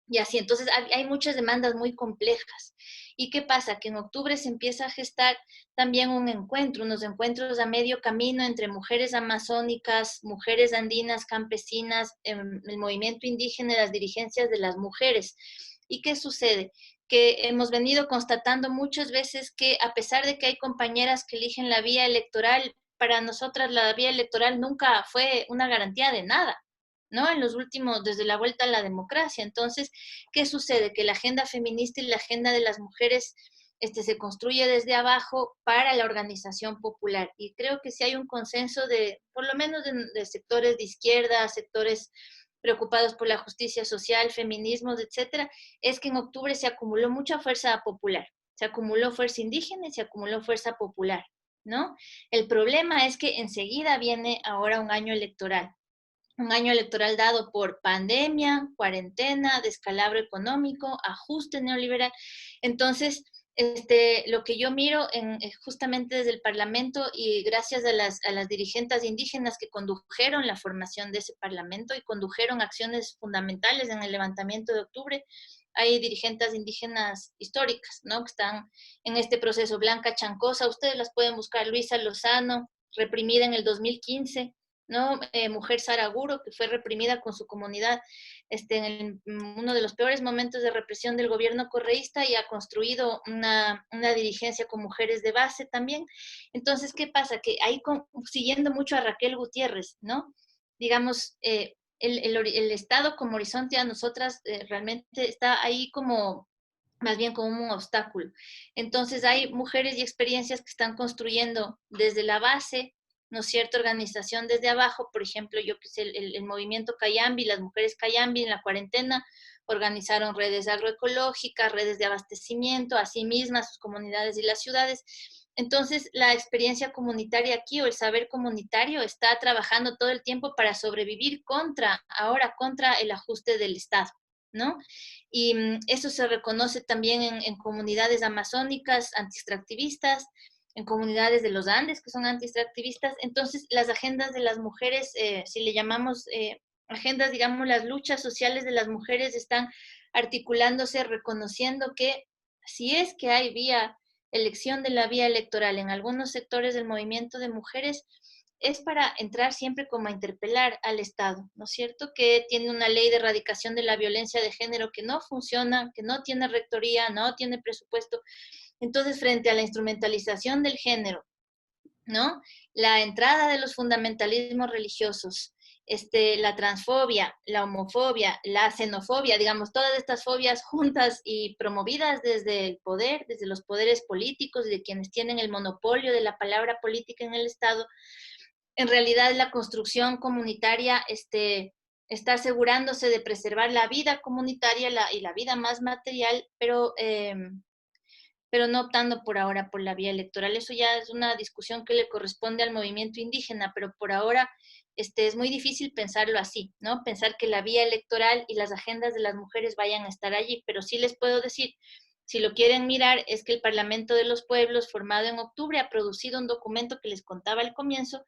y así. Entonces hay muchas demandas muy complejas. ¿Y qué pasa? Que en octubre se empieza a gestar también un encuentro, unos encuentros a medio camino entre mujeres amazónicas, mujeres andinas, campesinas, el movimiento indígena y las dirigencias de las mujeres. ¿Y qué sucede? Que hemos venido constatando muchas veces que a pesar de que hay compañeras que eligen la vía electoral, para nosotras la vía electoral nunca fue una garantía de nada, ¿no? En los últimos, desde la vuelta a la democracia. Entonces, ¿qué sucede? Que la agenda feminista y la agenda de las mujeres se construye desde abajo para la organización popular. Y creo que si hay un consenso de, por lo menos de sectores de izquierda, sectores preocupados por la justicia social, feminismos, etcétera, es que en octubre se acumuló mucha fuerza popular. Se acumuló fuerza indígena y se acumuló fuerza popular, ¿no? El problema es que enseguida viene ahora un año electoral dado por pandemia, cuarentena, descalabro económico, ajuste neoliberal. Entonces, lo que yo miro justamente desde el Parlamento, y gracias a las dirigentes indígenas que condujeron la formación de ese Parlamento y condujeron acciones fundamentales en el levantamiento de octubre, hay dirigentes indígenas históricas, ¿no?, que están en este proceso. Blanca Chancosa, ustedes las pueden buscar, Luisa Lozano, reprimida en el 2015, ¿no? Mujer Saraguro, que fue reprimida con su comunidad en uno de los peores momentos de represión del gobierno correísta, y ha construido una dirigencia con mujeres de base también. Entonces, ¿qué pasa? Que ahí, siguiendo mucho a Raquel Gutiérrez, ¿no? Digamos, el Estado como horizonte a nosotras realmente está ahí como, más bien como un obstáculo. Entonces hay mujeres y experiencias que están construyendo desde la base, ¿no es cierto?, organización desde abajo. Por ejemplo, yo que sé, el movimiento Cayambi, las mujeres Cayambi en la cuarentena organizaron redes agroecológicas, redes de abastecimiento, a sí mismas, sus comunidades y las ciudades. Entonces, la experiencia comunitaria aquí, o el saber comunitario, está trabajando todo el tiempo para sobrevivir contra el ajuste del Estado, ¿no? Y eso se reconoce también en comunidades amazónicas anti-extractivistas, en comunidades de los Andes que son anti-extractivistas. Entonces, las agendas de las mujeres, si le llamamos agendas, digamos, las luchas sociales de las mujeres están articulándose, reconociendo que si es que hay elección de la vía electoral en algunos sectores del movimiento de mujeres, es para entrar siempre como a interpelar al Estado, ¿no es cierto? Que tiene una ley de erradicación de la violencia de género que no funciona, que no tiene rectoría, no tiene presupuesto. Entonces, frente a la instrumentalización del género, ¿no? La entrada de los fundamentalismos religiosos, la transfobia, la homofobia, la xenofobia, digamos, todas estas fobias juntas y promovidas desde el poder, desde los poderes políticos, de quienes tienen el monopolio de la palabra política en el Estado. En realidad la construcción comunitaria está asegurándose de preservar la vida comunitaria y la vida más material, pero no optando por ahora por la vía electoral. Eso ya es una discusión que le corresponde al movimiento indígena, pero por ahora es muy difícil pensarlo así, ¿no? Pensar que la vía electoral y las agendas de las mujeres vayan a estar allí, pero sí les puedo decir, si lo quieren mirar, es que el Parlamento de los Pueblos, formado en octubre, ha producido un documento que les contaba al comienzo,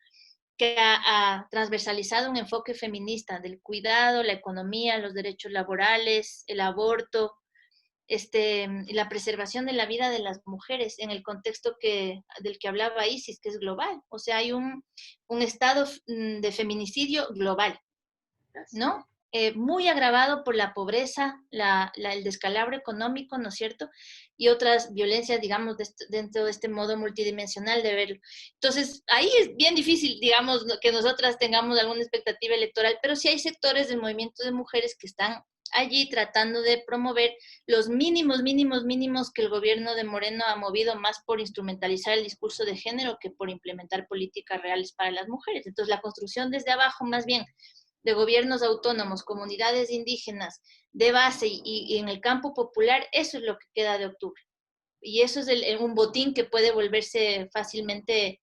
que ha transversalizado un enfoque feminista del cuidado, la economía, los derechos laborales, el aborto, la preservación de la vida de las mujeres en el contexto del que hablaba Isis, que es global. O sea, hay un estado de feminicidio global, ¿no? Muy agravado por la pobreza, el descalabro económico, ¿no es cierto? Y otras violencias, digamos, dentro de este modo multidimensional de verlo. Entonces, ahí es bien difícil, digamos, que nosotras tengamos alguna expectativa electoral, pero sí hay sectores del movimiento de mujeres que están allí tratando de promover los mínimos que el gobierno de Moreno ha movido, más por instrumentalizar el discurso de género que por implementar políticas reales para las mujeres. Entonces, la construcción desde abajo, más bien, de gobiernos autónomos, comunidades indígenas, de base y en el campo popular, eso es lo que queda de octubre. Y eso es un botín que puede volverse fácilmente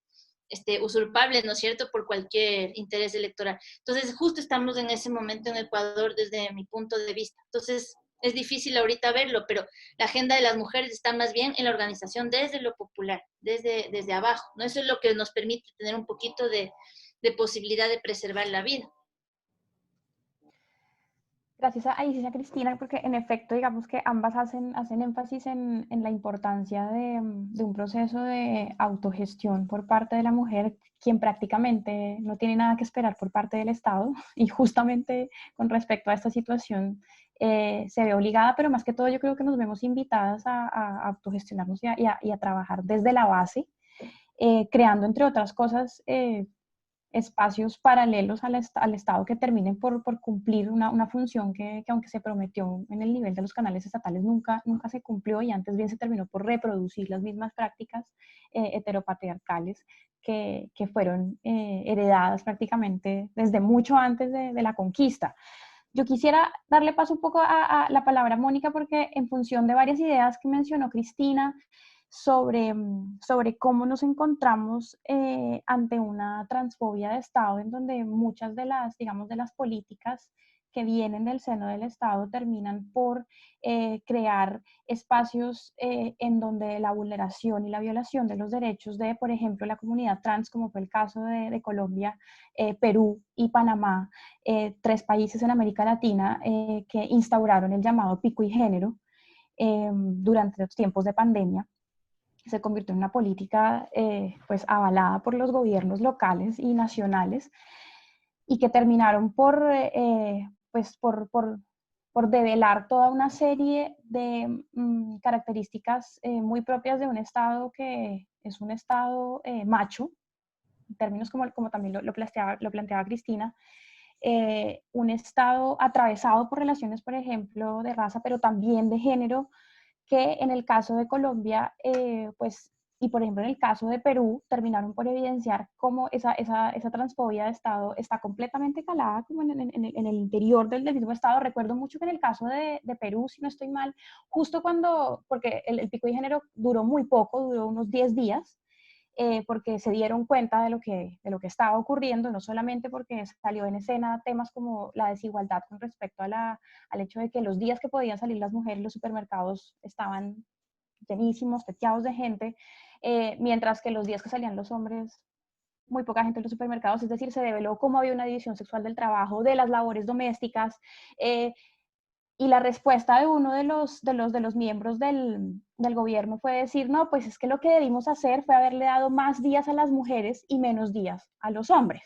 usurpable, ¿no es cierto?, por cualquier interés electoral. Entonces, justo estamos en ese momento en Ecuador desde mi punto de vista. Entonces, es difícil ahorita verlo, pero la agenda de las mujeres está más bien en la organización desde lo popular, desde abajo, ¿no? Eso es lo que nos permite tener un poquito de posibilidad de preservar la vida. Gracias a Isis y a Cristina, porque en efecto, digamos que ambas hacen énfasis en la importancia de un proceso de autogestión por parte de la mujer, quien prácticamente no tiene nada que esperar por parte del Estado, y justamente con respecto a esta situación se ve obligada, pero más que todo yo creo que nos vemos invitadas a autogestionarnos y a trabajar desde la base, creando entre otras cosas espacios paralelos al Estado que terminen por cumplir una función que aunque se prometió en el nivel de los canales estatales, nunca se cumplió, y antes bien se terminó por reproducir las mismas prácticas heteropatriarcales que fueron heredadas prácticamente desde mucho antes de la conquista. Yo quisiera darle paso un poco a la palabra a Mónica, porque en función de varias ideas que mencionó Cristina, sobre cómo nos encontramos ante una transfobia de Estado, en donde muchas de las, digamos, de las políticas que vienen del seno del Estado terminan por crear espacios en donde la vulneración y la violación de los derechos de, por ejemplo, la comunidad trans, como fue el caso de Colombia, Perú y Panamá, 3 países en América Latina que instauraron el llamado pico y género durante los tiempos de pandemia, se convirtió en una política pues avalada por los gobiernos locales y nacionales. y que terminaron pues por develar toda una serie de características muy propias de un Estado que es un Estado macho, en términos como también lo planteaba Cristina, un Estado atravesado por relaciones, por ejemplo, de raza, pero también de género, que en el caso de Colombia, pues, y por ejemplo en el caso de Perú, terminaron por evidenciar cómo esa transfobia de Estado está completamente calada como en el interior del mismo Estado. Recuerdo mucho que en el caso de Perú, si no estoy mal, justo cuando, porque el pico de género duró muy poco, duró unos 10 días, porque se dieron cuenta de lo que estaba ocurriendo, no solamente porque salió en escena temas como la desigualdad con respecto al hecho de que los días que podían salir las mujeres, los supermercados estaban llenísimos, teteados de gente, mientras que los días que salían los hombres, muy poca gente en los supermercados, es decir, se develó cómo había una división sexual del trabajo, de las labores domésticas, y la respuesta de uno de los miembros del gobierno fue decir, no, pues es que lo que debimos hacer fue haberle dado más días a las mujeres y menos días a los hombres.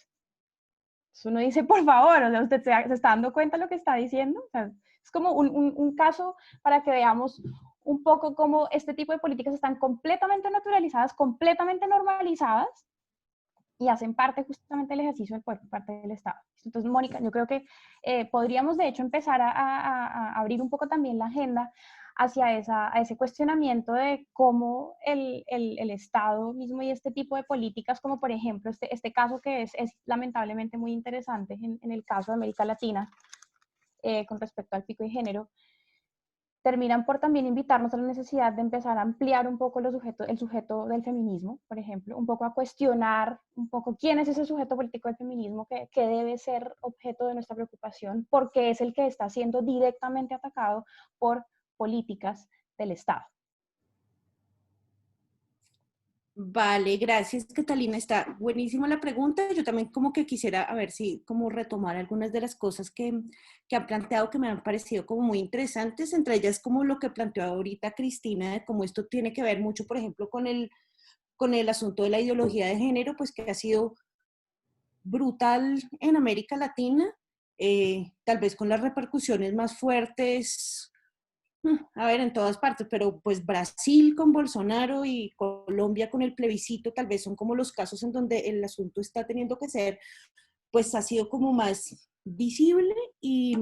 Entonces uno dice, por favor, o sea, ¿usted se está dando cuenta de lo que está diciendo? O sea, es como un caso para que veamos un poco cómo este tipo de políticas están completamente naturalizadas, completamente normalizadas, y hacen parte justamente del ejercicio del poder por parte del Estado. Entonces, Mónica, yo creo que podríamos de hecho empezar a abrir un poco también la agenda hacia ese cuestionamiento de cómo el Estado mismo y este tipo de políticas, como por ejemplo este caso que es lamentablemente muy interesante en el caso de América Latina, con respecto al pico de género, terminan por también invitarnos a la necesidad de empezar a ampliar un poco el sujeto del feminismo, por ejemplo, un poco a cuestionar un poco quién es ese sujeto político del feminismo que debe ser objeto de nuestra preocupación, porque es el que está siendo directamente atacado por políticas del Estado. Vale, gracias Catalina, está buenísima la pregunta. Yo también como que quisiera a ver si como retomar algunas de las cosas que han planteado que me han parecido como muy interesantes, entre ellas como lo que planteó ahorita Cristina, de cómo esto tiene que ver mucho, por ejemplo, con el asunto de la ideología de género, pues que ha sido brutal en América Latina, tal vez con las repercusiones más fuertes, a ver, en todas partes, pero pues Brasil con Bolsonaro y Colombia con el plebiscito tal vez son como los casos en donde el asunto está teniendo que ser, pues ha sido como más visible y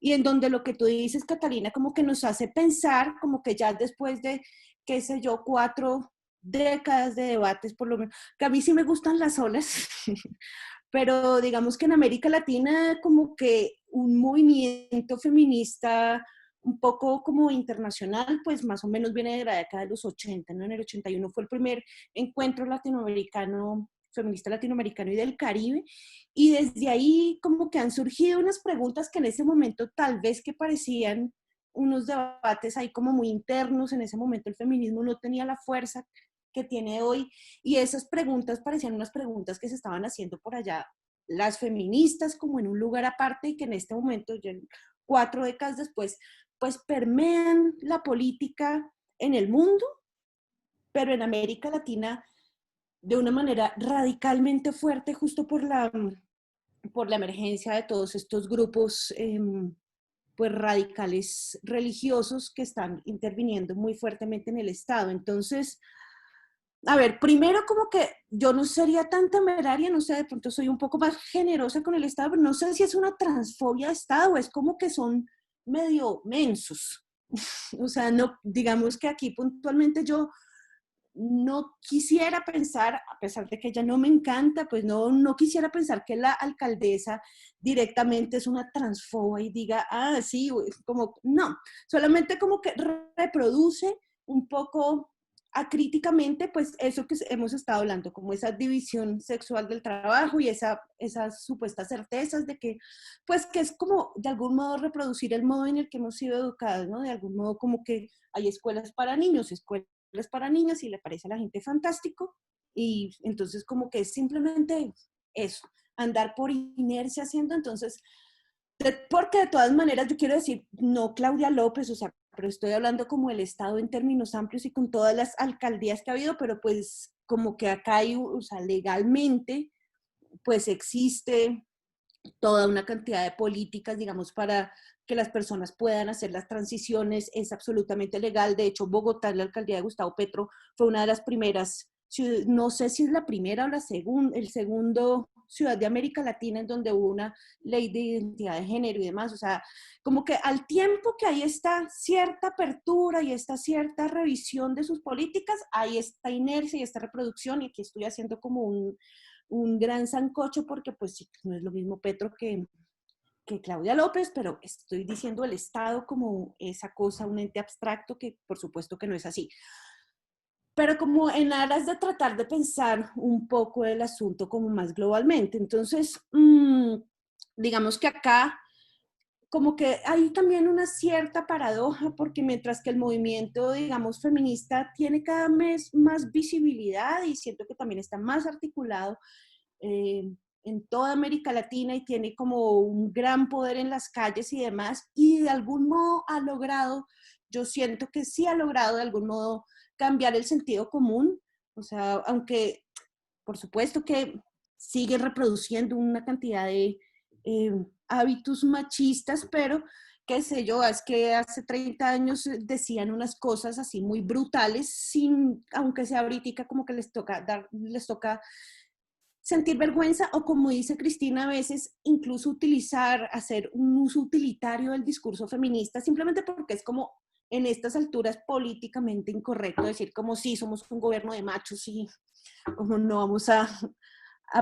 en donde lo que tú dices, Catalina, como que nos hace pensar, como que ya después de, qué sé yo, 4 décadas de debates, por lo menos, que a mí sí me gustan las olas, pero digamos que en América Latina como que un movimiento feminista un poco como internacional, pues más o menos viene de la década de los 80, ¿no? En el 81 fue el primer encuentro latinoamericano, feminista latinoamericano y del Caribe, y desde ahí como que han surgido unas preguntas que en ese momento tal vez que parecían unos debates ahí como muy internos, en ese momento el feminismo no tenía la fuerza que tiene hoy, y esas preguntas parecían unas preguntas que se estaban haciendo por allá las feministas como en un lugar aparte y que en este momento, ya 4 décadas después, pues permean la política en el mundo, pero en América Latina de una manera radicalmente fuerte justo por la emergencia de todos estos grupos pues radicales religiosos que están interviniendo muy fuertemente en el Estado. Entonces, a ver, primero como que yo no sería tan temeraria, no sé, de pronto soy un poco más generosa con el Estado, pero no sé si es una transfobia de Estado o es como que son medio mensos. O sea, no, digamos que aquí puntualmente yo no quisiera pensar, a pesar de que ella no me encanta, pues no quisiera pensar que la alcaldesa directamente es una transfoba y diga, ah, sí, como, no, solamente como que reproduce un poco acríticamente, pues eso que hemos estado hablando, como esa división sexual del trabajo y esas supuestas certezas de que, pues que es como de algún modo reproducir el modo en el que hemos sido educados, ¿no? De algún modo como que hay escuelas para niños, escuelas para niñas y le parece a la gente fantástico y entonces como que es simplemente eso, andar por inercia haciendo, entonces, porque de todas maneras yo quiero decir, no Claudia López, o sea, pero estoy hablando como el Estado en términos amplios y con todas las alcaldías que ha habido, pero pues como que acá hay, o sea, legalmente, pues existe toda una cantidad de políticas, digamos, para que las personas puedan hacer las transiciones, es absolutamente legal. De hecho, Bogotá, la alcaldía de Gustavo Petro, fue una de las primeras, no sé si es la primera o el segundo ciudad de América Latina en donde hubo una ley de identidad de género y demás. O sea, como que al tiempo que hay esta cierta apertura y esta cierta revisión de sus políticas, hay esta inercia y esta reproducción, y aquí estoy haciendo como un gran sancocho porque pues sí, no es lo mismo Petro que Claudia López, pero estoy diciendo el Estado como esa cosa, un ente abstracto que por supuesto que no es así. Pero como en aras de tratar de pensar un poco el asunto como más globalmente. Entonces, digamos que acá como que hay también una cierta paradoja, porque mientras que el movimiento, digamos, feminista tiene cada vez más visibilidad y siento que también está más articulado en toda América Latina y tiene como un gran poder en las calles y demás, y de algún modo ha logrado, yo siento que sí ha logrado de algún modo cambiar el sentido común, o sea, aunque por supuesto que sigue reproduciendo una cantidad de hábitos machistas, pero qué sé yo, es que hace 30 años decían unas cosas así muy brutales, sin, aunque sea ahorita como que les toca sentir vergüenza, o como dice Cristina, a veces incluso hacer un uso utilitario del discurso feminista, simplemente porque es como en estas alturas políticamente incorrecto decir como sí, somos un gobierno de machos y como no vamos a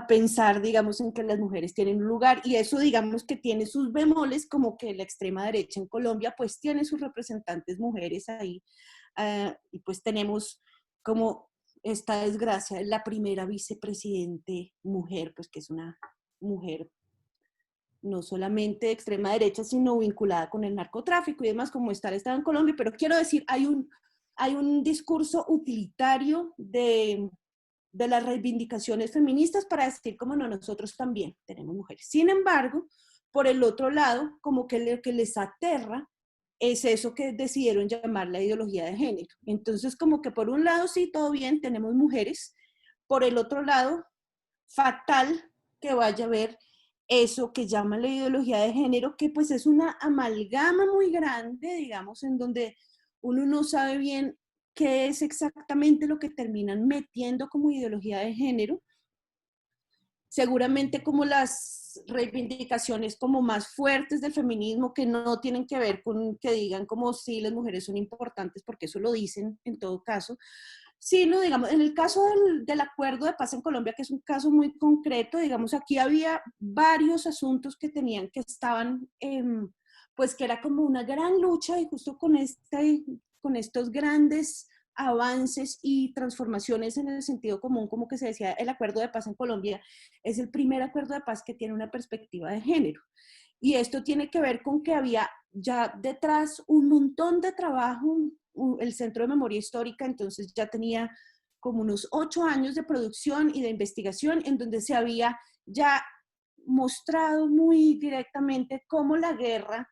pensar, digamos, en que las mujeres tienen un lugar, y eso, digamos, que tiene sus bemoles, como que la extrema derecha en Colombia, pues tiene sus representantes mujeres ahí, y pues tenemos como esta desgracia, la primera vicepresidente mujer, pues que es una mujer no solamente de extrema derecha, sino vinculada con el narcotráfico y demás, como está el Estado en Colombia, pero quiero decir, hay un discurso utilitario de las reivindicaciones feministas para decir como no, nosotros también tenemos mujeres. Sin embargo, por el otro lado, como que lo que les aterra es eso que decidieron llamar la ideología de género. Entonces, como que por un lado sí, todo bien, tenemos mujeres, por el otro lado, fatal que vaya a haber eso que llaman la ideología de género, que pues es una amalgama muy grande, digamos, en donde uno no sabe bien qué es exactamente lo que terminan metiendo como ideología de género. Seguramente como las reivindicaciones como más fuertes del feminismo, que no tienen que ver con que digan como sí, las mujeres son importantes, porque eso lo dicen en todo caso, sino, digamos, en el caso del acuerdo de paz en Colombia, que es un caso muy concreto, digamos, aquí había varios asuntos que estaban, pues que era como una gran lucha, y justo con estos grandes avances y transformaciones en el sentido común, como que se decía, el acuerdo de paz en Colombia es el primer acuerdo de paz que tiene una perspectiva de género. Y esto tiene que ver con que había ya detrás un montón de trabajo, el Centro de Memoria Histórica entonces ya tenía como unos 8 años de producción y de investigación en donde se había ya mostrado muy directamente cómo la guerra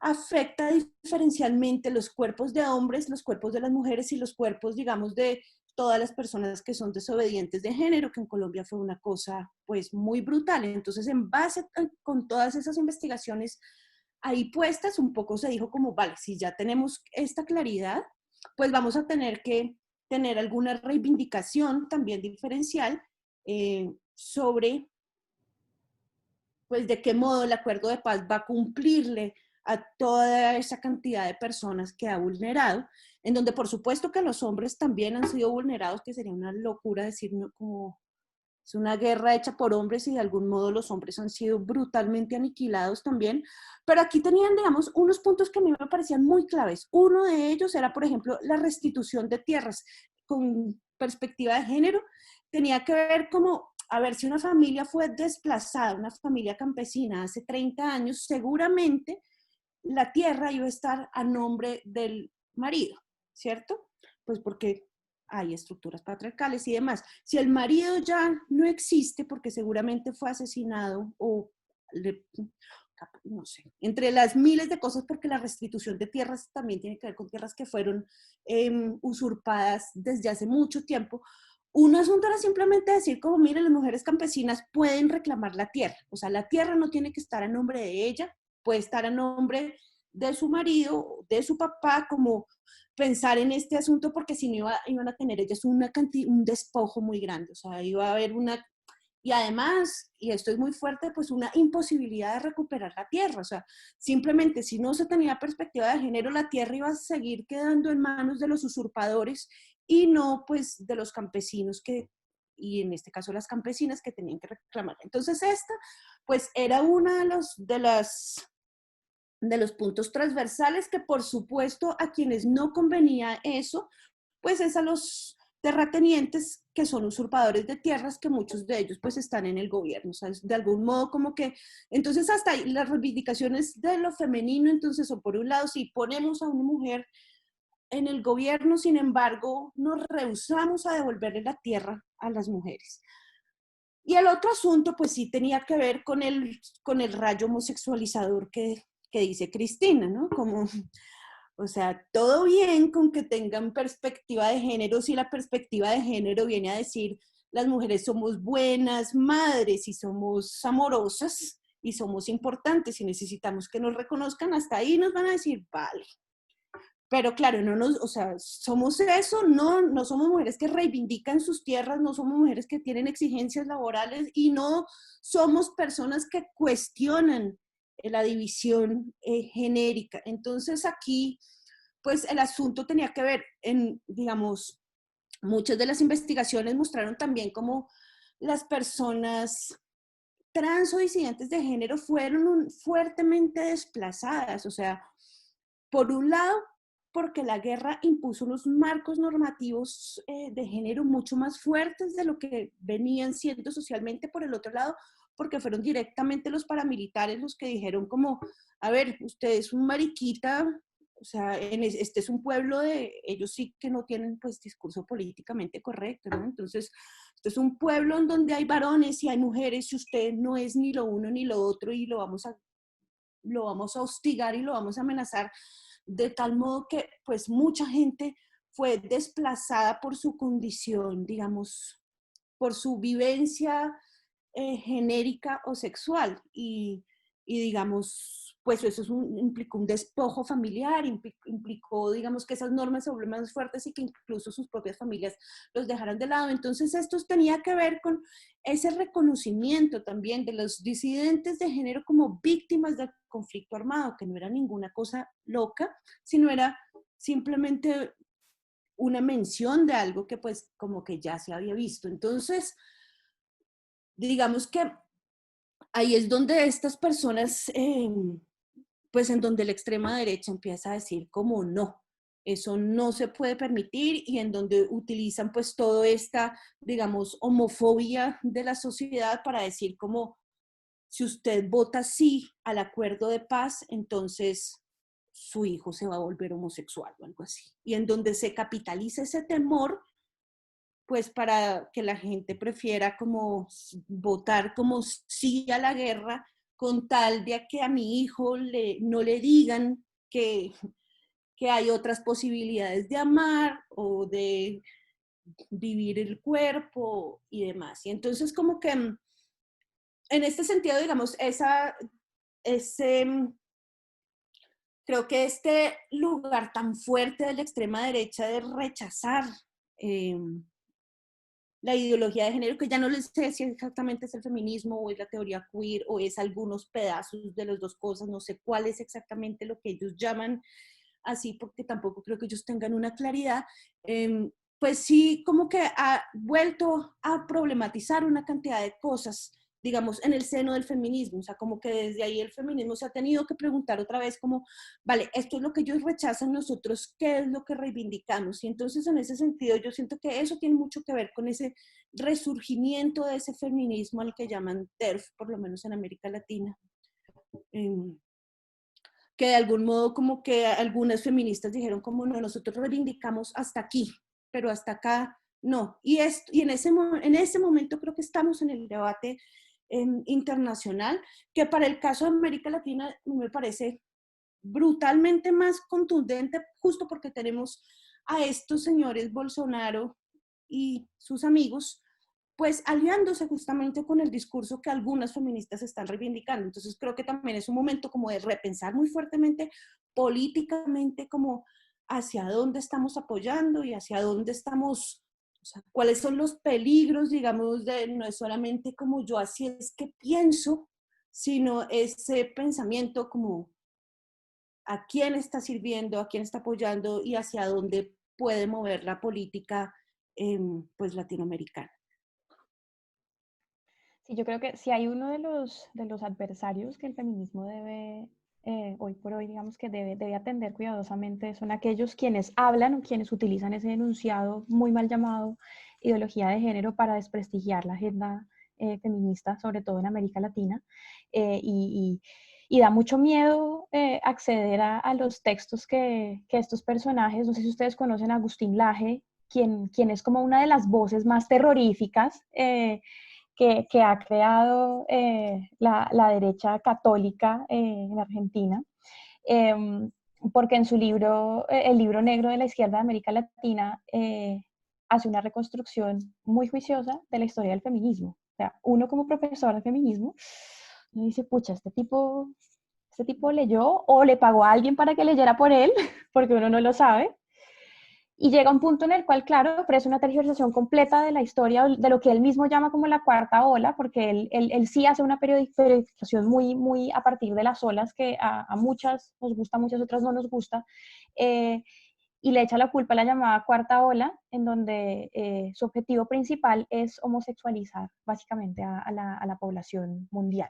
afecta diferencialmente los cuerpos de hombres, los cuerpos de las mujeres y los cuerpos, digamos, de todas las personas que son desobedientes de género, que en Colombia fue una cosa pues muy brutal. Entonces, en base con todas esas investigaciones ahí puestas, un poco se dijo como, vale, si ya tenemos esta claridad, pues vamos a tener que tener alguna reivindicación también diferencial sobre, pues, de qué modo el acuerdo de paz va a cumplirle a toda esa cantidad de personas que ha vulnerado, en donde por supuesto que los hombres también han sido vulnerados, que sería una locura decir como es una guerra hecha por hombres y de algún modo los hombres han sido brutalmente aniquilados también, pero aquí tenían, digamos, unos puntos que a mí me parecían muy claves. Uno de ellos era, por ejemplo, la restitución de tierras con perspectiva de género. Tenía que ver como, a ver, si una familia fue desplazada, una familia campesina hace 30 años, seguramente la tierra iba a estar a nombre del marido, ¿cierto? Pues porque hay estructuras patriarcales y demás. Si el marido ya no existe porque seguramente fue asesinado o, no sé, entre las miles de cosas, porque la restitución de tierras también tiene que ver con tierras que fueron usurpadas desde hace mucho tiempo, un asunto era simplemente decir como, miren, las mujeres campesinas pueden reclamar la tierra, o sea, la tierra no tiene que estar a nombre de ella, puede estar a nombre de su marido, de su papá, como pensar en este asunto, porque si no iban a tener ellas un despojo muy grande, o sea, iba a haber una, y además, y esto es muy fuerte, pues una imposibilidad de recuperar la tierra, o sea, simplemente si no se tenía perspectiva de género, la tierra iba a seguir quedando en manos de los usurpadores y no pues de los campesinos que, y en este caso las campesinas que tenían que reclamar. Entonces esta pues era una de los puntos transversales que por supuesto a quienes no convenía eso, pues es a los terratenientes que son usurpadores de tierras, que muchos de ellos pues están en el gobierno, o sea, de algún modo como que, entonces hasta ahí las reivindicaciones de lo femenino, entonces son por un lado, si ponemos a una mujer en el gobierno, sin embargo, nos rehusamos a devolverle la tierra a las mujeres. Y el otro asunto, pues sí tenía que ver con el rayo homosexualizador que dice Cristina, ¿no? Como, o sea, todo bien con que tengan perspectiva de género, si la perspectiva de género viene a decir las mujeres somos buenas madres y somos amorosas y somos importantes y necesitamos que nos reconozcan, hasta ahí nos van a decir, vale. Pero claro, o sea, somos eso, no somos mujeres que reivindican sus tierras, no somos mujeres que tienen exigencias laborales y no somos personas que cuestionan la división genérica. Entonces aquí, pues el asunto tenía que ver digamos, muchas de las investigaciones mostraron también cómo las personas trans o disidentes de género fueron fuertemente desplazadas, o sea, por un lado, porque la guerra impuso unos marcos normativos de género mucho más fuertes de lo que venían siendo socialmente, por el otro lado, porque fueron directamente los paramilitares los que dijeron como, a ver, usted es un mariquita, o sea, este es un pueblo de, ellos sí que no tienen pues discurso políticamente correcto, ¿no? Entonces, esto es un pueblo en donde hay varones y hay mujeres y usted no es ni lo uno ni lo otro y lo vamos a hostigar y lo vamos a amenazar, de tal modo que pues mucha gente fue desplazada por su condición, digamos, por su vivencia genérica o sexual y digamos, pues eso implicó un despojo familiar, implicó, digamos, que esas normas se vuelven más fuertes y que incluso sus propias familias los dejaran de lado. Entonces esto tenía que ver con ese reconocimiento también de los disidentes de género como víctimas del conflicto armado, que no era ninguna cosa loca, sino era simplemente una mención de algo que pues como que ya se había visto. Entonces, digamos que ahí es donde estas personas, pues en donde la extrema derecha empieza a decir como no, eso no se puede permitir y en donde utilizan pues toda esta, digamos, homofobia de la sociedad para decir como si usted vota sí al acuerdo de paz, entonces su hijo se va a volver homosexual o algo así. Y en donde se capitaliza ese temor, pues para que la gente prefiera como votar como sí a la guerra con tal de que a mi hijo no le digan que hay otras posibilidades de amar o de vivir el cuerpo y demás. Y entonces como que en este sentido, digamos, creo que este lugar tan fuerte de la extrema derecha de rechazar la ideología de género, que ya no les sé si exactamente es el feminismo o es la teoría queer o es algunos pedazos de las dos cosas, no sé cuál es exactamente lo que ellos llaman así, porque tampoco creo que ellos tengan una claridad, pues sí como que ha vuelto a problematizar una cantidad de cosas, digamos, en el seno del feminismo, o sea, como que desde ahí el feminismo se ha tenido que preguntar otra vez como, vale, esto es lo que ellos rechazan, nosotros, ¿qué es lo que reivindicamos? Y entonces en ese sentido yo siento que eso tiene mucho que ver con ese resurgimiento de ese feminismo al que llaman TERF, por lo menos en América Latina. Que de algún modo como que algunas feministas dijeron como no, nosotros reivindicamos hasta aquí, pero hasta acá no. Y en ese momento creo que estamos en el debate internacional, que para el caso de América Latina me parece brutalmente más contundente, justo porque tenemos a estos señores Bolsonaro y sus amigos, pues aliándose justamente con el discurso que algunas feministas están reivindicando. Entonces creo que también es un momento como de repensar muy fuertemente políticamente como hacia dónde estamos apoyando y hacia dónde estamos, o sea, cuáles son los peligros, digamos, de no es solamente como yo así es que pienso, sino ese pensamiento como a quién está sirviendo, a quién está apoyando y hacia dónde puede mover la política pues latinoamericana. Sí, yo creo que si hay uno de los adversarios que el feminismo debe, hoy por hoy, digamos que debe atender cuidadosamente, son aquellos quienes hablan o quienes utilizan ese enunciado muy mal llamado ideología de género para desprestigiar la agenda feminista, sobre todo en América Latina. eh, y, y da mucho miedo acceder a los textos que estos personajes, no sé si ustedes conocen a Agustín Laje, quien es como una de las voces más terroríficas que ha creado la derecha católica en Argentina, eh, porque en su libro, el libro negro de la izquierda de América Latina, hace una reconstrucción muy juiciosa de la historia del feminismo. O sea, uno como profesor de feminismo, uno dice, pucha, este tipo leyó o le pagó a alguien para que leyera por él, porque uno no lo sabe, y llega un punto en el cual, claro, ofrece una tergiversación completa de la historia, de lo que él mismo llama como la cuarta ola, porque él sí hace una periodificación muy a partir de las olas que a muchas nos gusta, a muchas otras no nos gusta, eh, y le echa la culpa a la llamada cuarta ola, en donde su objetivo principal es homosexualizar básicamente a la población mundial.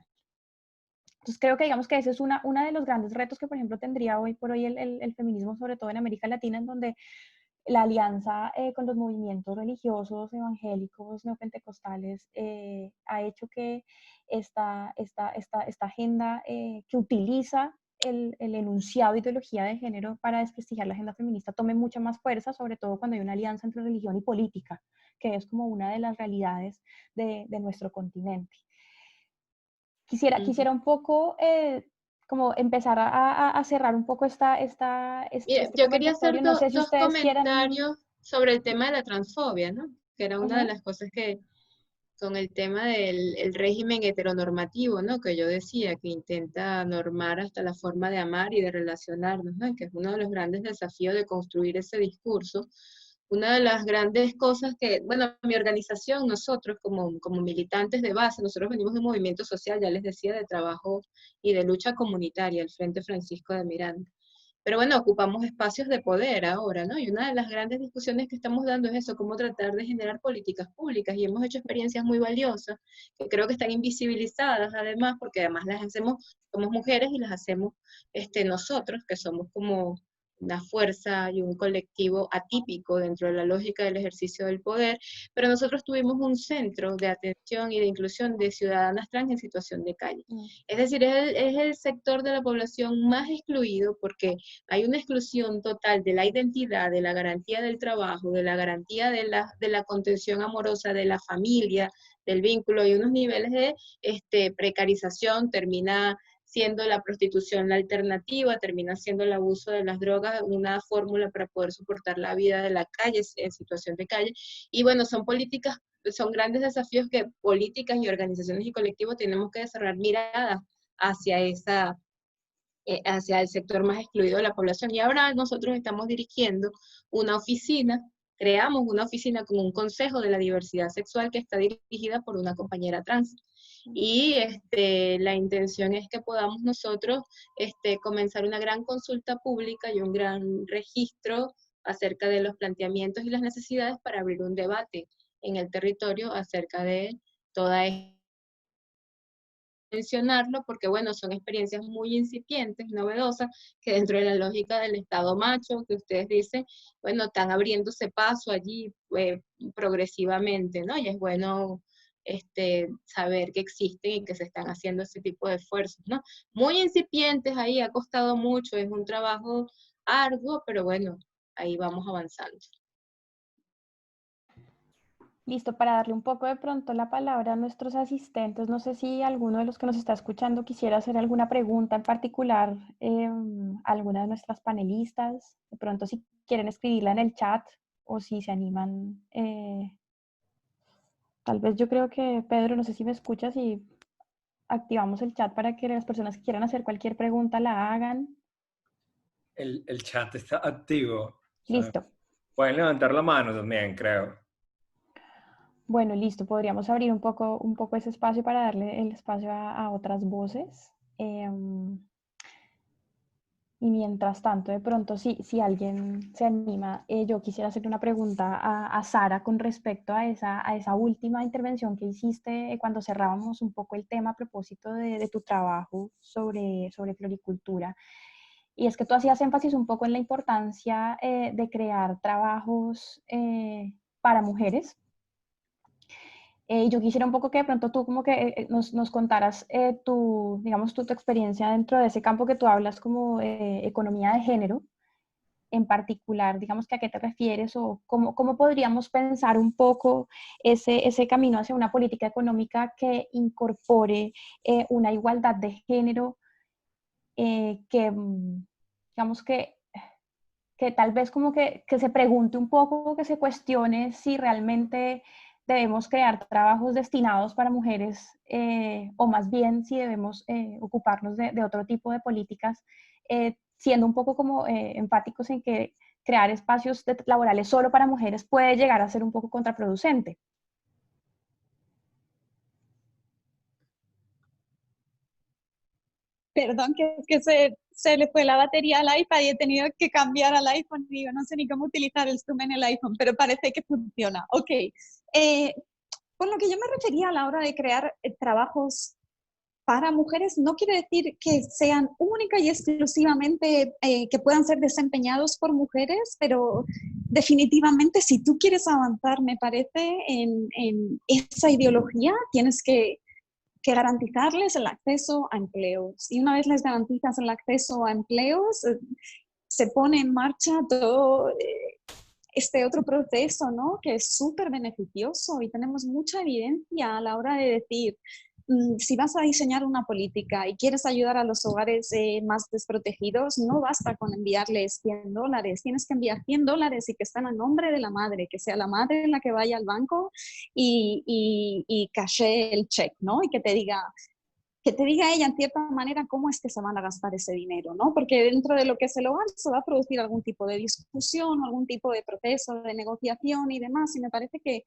Entonces creo que digamos que ese es una de los grandes retos que, por ejemplo, tendría hoy por hoy el feminismo, sobre todo en América Latina, en donde la alianza con los movimientos religiosos, evangélicos, neopentecostales, ha hecho que esta agenda que utiliza el enunciado de ideología de género para desprestigiar la agenda feminista tome mucha más fuerza, sobre todo cuando hay una alianza entre religión y política, que es como una de las realidades de nuestro continente. Quisiera un poco como empezar a cerrar un poco Mira, este yo quería hacer conversatorio. No sé si dos ustedes quieran... comentarios sobre el tema de la transfobia, ¿no? Que era una de Ujú. las cosas que, con el tema del el régimen heteronormativo, ¿no? Que yo decía, que intenta normar hasta la forma de amar y de relacionarnos, ¿no? Que es uno de los grandes desafíos de construir ese discurso. Una de las grandes cosas que, bueno, mi organización, nosotros como militantes de base, nosotros venimos de un movimiento social, ya les decía, de trabajo y de lucha comunitaria, el Frente Francisco de Miranda. Pero bueno, ocupamos espacios de poder ahora, ¿no? Y una de las grandes discusiones que estamos dando es eso, cómo tratar de generar políticas públicas. Y hemos hecho experiencias muy valiosas, que creo que están invisibilizadas además, porque además las hacemos, somos mujeres y las hacemos nosotros, que somos como una fuerza y un colectivo atípico dentro de la lógica del ejercicio del poder, pero nosotros tuvimos un centro de atención y de inclusión de ciudadanas trans en situación de calle. Es decir, es el sector de la población más excluido porque hay una exclusión total de la identidad, de la garantía del trabajo, de la garantía de la contención amorosa, de la familia, del vínculo, y unos niveles de precarización. Termina siendo la prostitución la alternativa, termina siendo el abuso de las drogas una fórmula para poder soportar la vida de la calle, en situación de calle. Y bueno, son políticas, son grandes desafíos que políticas y organizaciones y colectivos tenemos que desarrollar miradas hacia hacia el sector más excluido de la población. Y ahora nosotros estamos dirigiendo una oficina, creamos una oficina con un consejo de la diversidad sexual que está dirigida por una compañera trans. Y la intención es que podamos nosotros comenzar una gran consulta pública y un gran registro acerca de los planteamientos y las necesidades para abrir un debate en el territorio acerca de toda esta mencionarlo porque, bueno, son experiencias muy incipientes, novedosas, que dentro de la lógica del Estado macho, que ustedes dicen, bueno, están abriéndose paso allí progresivamente, ¿no? Y es bueno saber que existen y que se están haciendo ese tipo de esfuerzos, ¿no? Muy incipientes ahí, ha costado mucho, es un trabajo arduo, pero bueno, ahí vamos avanzando. Listo, para darle un poco de pronto la palabra a nuestros asistentes, no sé si alguno de los que nos está escuchando quisiera hacer alguna pregunta en particular a alguna de nuestras panelistas. De pronto si quieren escribirla en el chat o si se animan. Tal vez yo creo que, Pedro, no sé si me escuchas y activamos el chat para que las personas que quieran hacer cualquier pregunta la hagan. El chat está activo. O sea, Listo. pueden levantar la mano también, creo. Bueno, listo. Podríamos abrir un poco ese espacio para darle el espacio a otras voces. Y mientras tanto, de pronto, si alguien se anima, yo quisiera hacerle una pregunta a Sara con respecto a esa última intervención que hiciste cuando cerrábamos un poco el tema a propósito de tu trabajo sobre floricultura. Y es que tú hacías énfasis un poco en la importancia de crear trabajos para mujeres. Yo quisiera un poco que de pronto tú como que nos contaras digamos, tu experiencia dentro de ese campo que tú hablas como economía de género, en particular, digamos que a qué te refieres o cómo podríamos pensar un poco ese camino hacia una política económica que incorpore una igualdad de género digamos que tal vez como que se pregunte un poco, que se cuestione si realmente debemos crear trabajos destinados para mujeres o más bien si debemos ocuparnos de otro tipo de políticas, siendo un poco como enfáticos en que crear espacios laborales solo para mujeres puede llegar a ser un poco contraproducente. Perdón, que es que se le fue la batería al iPad y he tenido que cambiar al iPhone. Y digo, no sé ni cómo utilizar el Zoom en el iPhone, pero parece que funciona. Ok. Por lo que yo me refería a la hora de crear trabajos para mujeres, no quiere decir que sean única y exclusivamente, que puedan ser desempeñados por mujeres, pero definitivamente si tú quieres avanzar, me parece, en esa ideología, tienes que garantizarles el acceso a empleos. Y una vez les garantizas el acceso a empleos, se pone en marcha todo este otro proceso, ¿no? Que es súper beneficioso y tenemos mucha evidencia a la hora de decir, si vas a diseñar una política y quieres ayudar a los hogares más desprotegidos, no basta con enviarles $100, tienes que enviar $100 y que estén a nombre de la madre, que sea la madre la que vaya al banco y caché el cheque, ¿no? Y que te diga ella en cierta manera cómo es que se van a gastar ese dinero, ¿no? Porque dentro de lo que es el hogar se va a producir algún tipo de discusión, algún tipo de proceso de negociación y demás, y me parece que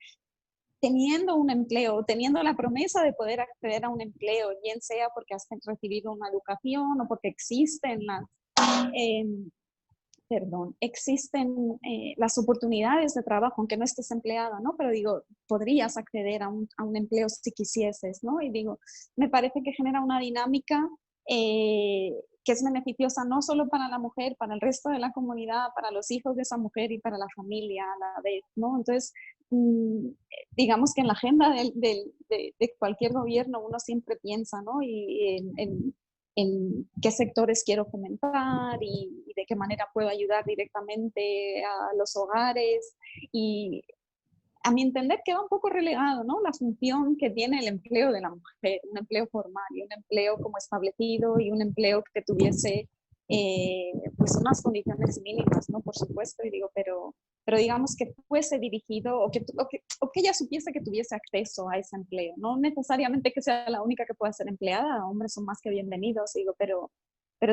teniendo un empleo, teniendo la promesa de poder acceder a un empleo, bien sea porque has recibido una educación o porque existen las oportunidades de trabajo, aunque no estés empleada, ¿no? Pero digo, podrías acceder a un empleo si quisieses, ¿no? Y digo, me parece que genera una dinámica que es beneficiosa no solo para la mujer, para el resto de la comunidad, para los hijos de esa mujer y para la familia a la vez, ¿no? Entonces, digamos que en la agenda de cualquier gobierno uno siempre piensa, ¿no? Y en qué sectores quiero fomentar y de qué manera puedo ayudar directamente a los hogares. Y a mi entender queda un poco relegado, ¿no? La función que tiene el empleo de la mujer, un empleo formal y un empleo como establecido y un empleo que tuviese pues unas condiciones mínimas, ¿no? Por supuesto, y digo, pero digamos que fuese dirigido o que ella supiese que tuviese acceso a ese empleo, no necesariamente que sea la única que pueda ser empleada, hombres son más que bienvenidos, digo, pero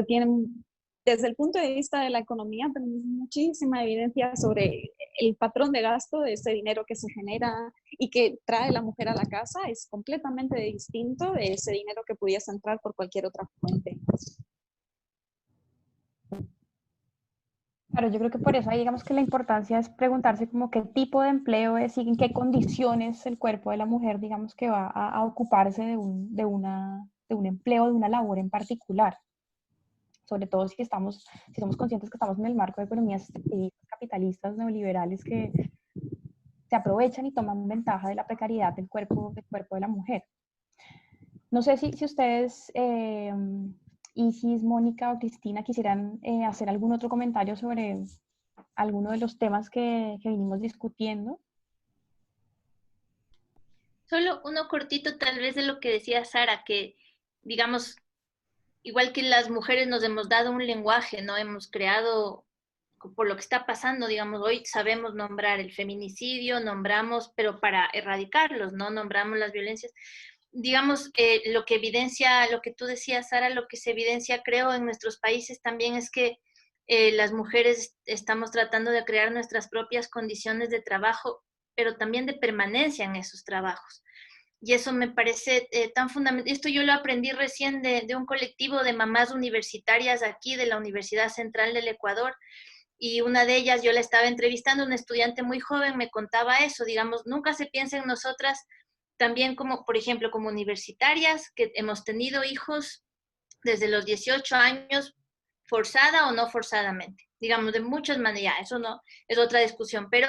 tienen, desde el punto de vista de la economía, tenemos muchísima evidencia sobre el patrón de gasto de ese dinero que se genera y que trae la mujer a la casa es completamente distinto de ese dinero que pudiese entrar por cualquier otra fuente. Claro, yo creo que por eso ahí digamos que la importancia es preguntarse como qué tipo de empleo es y en qué condiciones el cuerpo de la mujer, digamos que va a ocuparse de un empleo, de una labor en particular. Sobre todo si somos conscientes que estamos en el marco de economías capitalistas neoliberales que se aprovechan y toman ventaja de la precariedad del cuerpo de la mujer. No sé si ustedes, Isis, Mónica o Cristina, quisieran hacer algún otro comentario sobre alguno de los temas que vinimos discutiendo. Solo uno cortito tal vez de lo que decía Sara, que digamos, igual que las mujeres nos hemos dado un lenguaje, ¿no? Hemos creado por lo que está pasando, digamos, hoy sabemos nombrar el feminicidio, nombramos, pero para erradicarlos, no nombramos las violencias. Digamos, lo que evidencia, lo que tú decías, Sara, lo que se evidencia, creo, en nuestros países también es que las mujeres estamos tratando de crear nuestras propias condiciones de trabajo, pero también de permanencia en esos trabajos. Y eso me parece tan fundamental. Esto yo lo aprendí recién de un colectivo de mamás universitarias aquí de la Universidad Central del Ecuador, y una de ellas, yo la estaba entrevistando, una estudiante muy joven, me contaba eso, digamos, nunca se piensa en nosotras también como, por ejemplo, como universitarias, que hemos tenido hijos desde los 18 años, forzada o no forzadamente, digamos, de muchas maneras, eso no es otra discusión, pero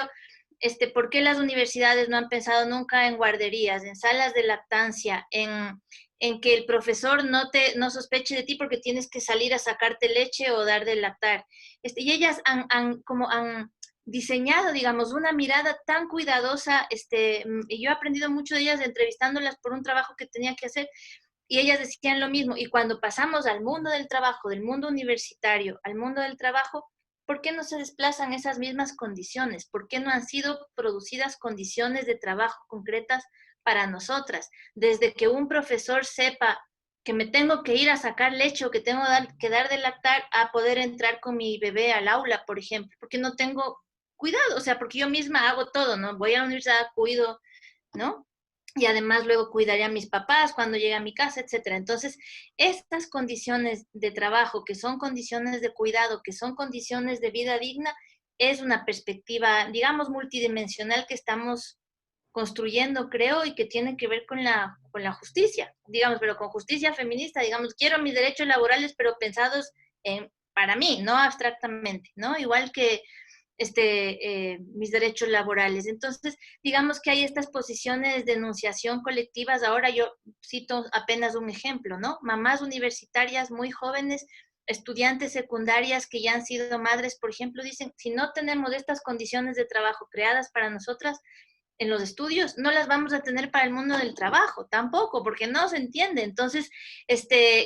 ¿por qué las universidades no han pensado nunca en guarderías, en salas de lactancia, en que el profesor no sospeche de ti porque tienes que salir a sacarte leche o dar de lactar? Y ellas han diseñado, digamos, una mirada tan cuidadosa, y yo he aprendido mucho de ellas entrevistándolas por un trabajo que tenía que hacer, y ellas decían lo mismo. Y cuando pasamos al mundo del trabajo, del mundo universitario, al mundo del trabajo, ¿por qué no se desplazan esas mismas condiciones? ¿Por qué no han sido producidas condiciones de trabajo concretas para nosotras? Desde que un profesor sepa que me tengo que ir a sacar leche o que tengo que dar de lactar, a poder entrar con mi bebé al aula, por ejemplo, porque no tengo cuidado, o sea, porque yo misma hago todo, ¿no? Voy a la universidad, cuido, ¿no? Y además luego cuidaré a mis papás cuando llegue a mi casa, etcétera. Entonces, estas condiciones de trabajo, que son condiciones de cuidado, que son condiciones de vida digna, es una perspectiva, digamos, multidimensional que estamos construyendo, creo, y que tiene que ver con la justicia, digamos, pero con justicia feminista, digamos, quiero mis derechos laborales, pero pensados para mí, no abstractamente, ¿no? Igual que mis derechos laborales. Entonces, digamos que hay estas posiciones de enunciación colectivas. Ahora yo cito apenas un ejemplo, ¿no? Mamás universitarias muy jóvenes, estudiantes secundarias que ya han sido madres, por ejemplo, dicen, si no tenemos estas condiciones de trabajo creadas para nosotras en los estudios, no las vamos a tener para el mundo del trabajo, tampoco, porque no se entiende. Entonces,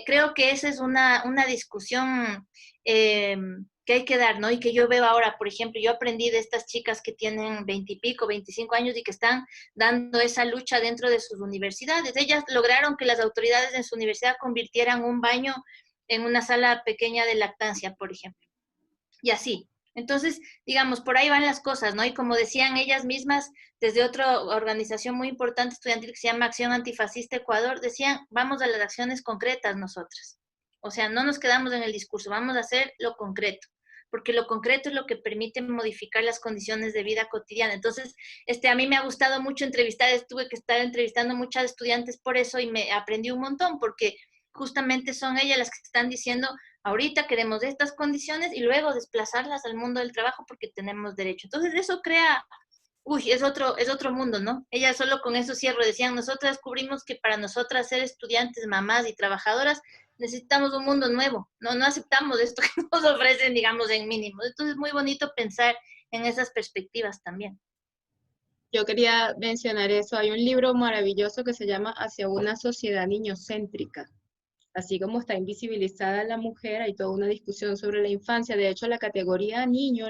creo que esa es una discusión que hay que dar, ¿no? Y que yo veo ahora, por ejemplo, yo aprendí de estas chicas que tienen 20 y pico, 25 años y que están dando esa lucha dentro de sus universidades. Ellas lograron que las autoridades en su universidad convirtieran un baño en una sala pequeña de lactancia, por ejemplo. Y así. Entonces, digamos, por ahí van las cosas, ¿no? Y como decían ellas mismas, desde otra organización muy importante estudiantil que se llama Acción Antifascista Ecuador, decían, vamos a las acciones concretas nosotras. O sea, no nos quedamos en el discurso, vamos a hacer lo concreto, porque lo concreto es lo que permite modificar las condiciones de vida cotidiana. Entonces, a mí me ha gustado mucho entrevistar, tuve que estar entrevistando muchas estudiantes por eso y me aprendí un montón, porque justamente son ellas las que están diciendo, ahorita queremos estas condiciones y luego desplazarlas al mundo del trabajo porque tenemos derecho. Entonces, eso crea, es otro mundo, ¿no? Ellas solo con eso cierro, decían, nosotras descubrimos que para nosotras ser estudiantes, mamás y trabajadoras, necesitamos un mundo nuevo, no aceptamos esto que nos ofrecen, digamos, en mínimos. Entonces es muy bonito pensar en esas perspectivas también. Yo quería mencionar eso. Hay un libro maravilloso que se llama Hacia una sociedad niñocéntrica. Así como está invisibilizada la mujer, hay toda una discusión sobre la infancia. De hecho, la categoría niño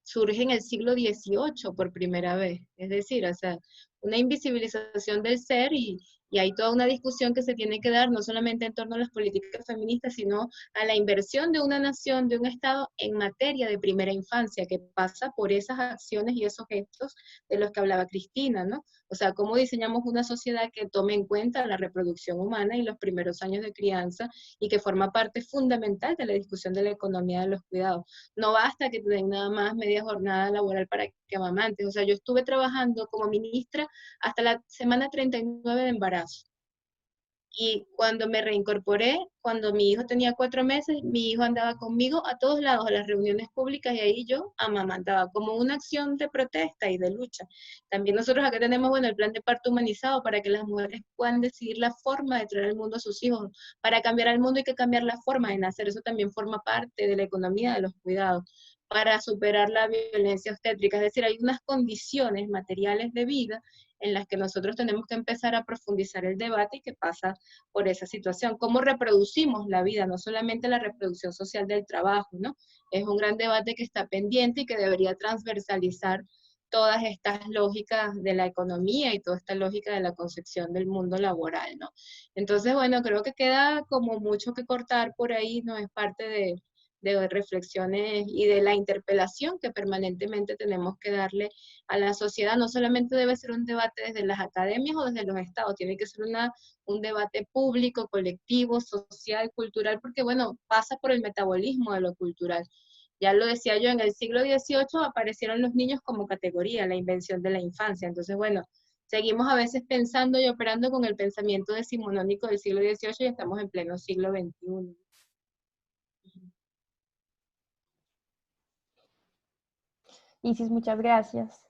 surge en el siglo XVIII por primera vez. Es decir, o sea, una invisibilización del ser y hay toda una discusión que se tiene que dar no solamente en torno a las políticas feministas, sino a la inversión de una nación, de un Estado en materia de primera infancia, que pasa por esas acciones y esos gestos de los que hablaba Cristina, ¿no? O sea, cómo diseñamos una sociedad que tome en cuenta la reproducción humana y los primeros años de crianza y que forma parte fundamental de la discusión de la economía de los cuidados. No basta que te den nada más media jornada laboral para que amamantes. O sea, yo estuve trabajando como ministra hasta la semana 39 de embarazo. Y cuando me reincorporé, cuando mi hijo tenía 4 meses, mi hijo andaba conmigo a todos lados, a las reuniones públicas, y ahí yo amamantaba, como una acción de protesta y de lucha. También nosotros acá tenemos, bueno, el plan de parto humanizado para que las mujeres puedan decidir la forma de traer al mundo a sus hijos. Para cambiar al mundo hay que cambiar la forma de nacer, eso también forma parte de la economía de los cuidados. para superar la violencia obstétrica. Es decir, hay unas condiciones materiales de vida en las que nosotros tenemos que empezar a profundizar el debate y que pasa por esa situación. ¿Cómo reproducimos la vida? No solamente la reproducción social del trabajo, ¿no? Es un gran debate que está pendiente y que debería transversalizar todas estas lógicas de la economía y toda esta lógica de la concepción del mundo laboral, ¿no? Entonces, bueno, creo que queda como mucho que cortar por ahí, ¿no? Es parte de reflexiones y de la interpelación que permanentemente tenemos que darle a la sociedad. No solamente debe ser un debate desde las academias o desde los estados, tiene que ser un debate público, colectivo, social, cultural, porque bueno, pasa por el metabolismo de lo cultural. Ya lo decía yo, en el siglo XVIII aparecieron los niños como categoría, la invención de la infancia. Entonces, bueno, seguimos a veces pensando y operando con el pensamiento decimonónico del siglo XVIII y estamos en pleno siglo XXI. Isis, muchas gracias.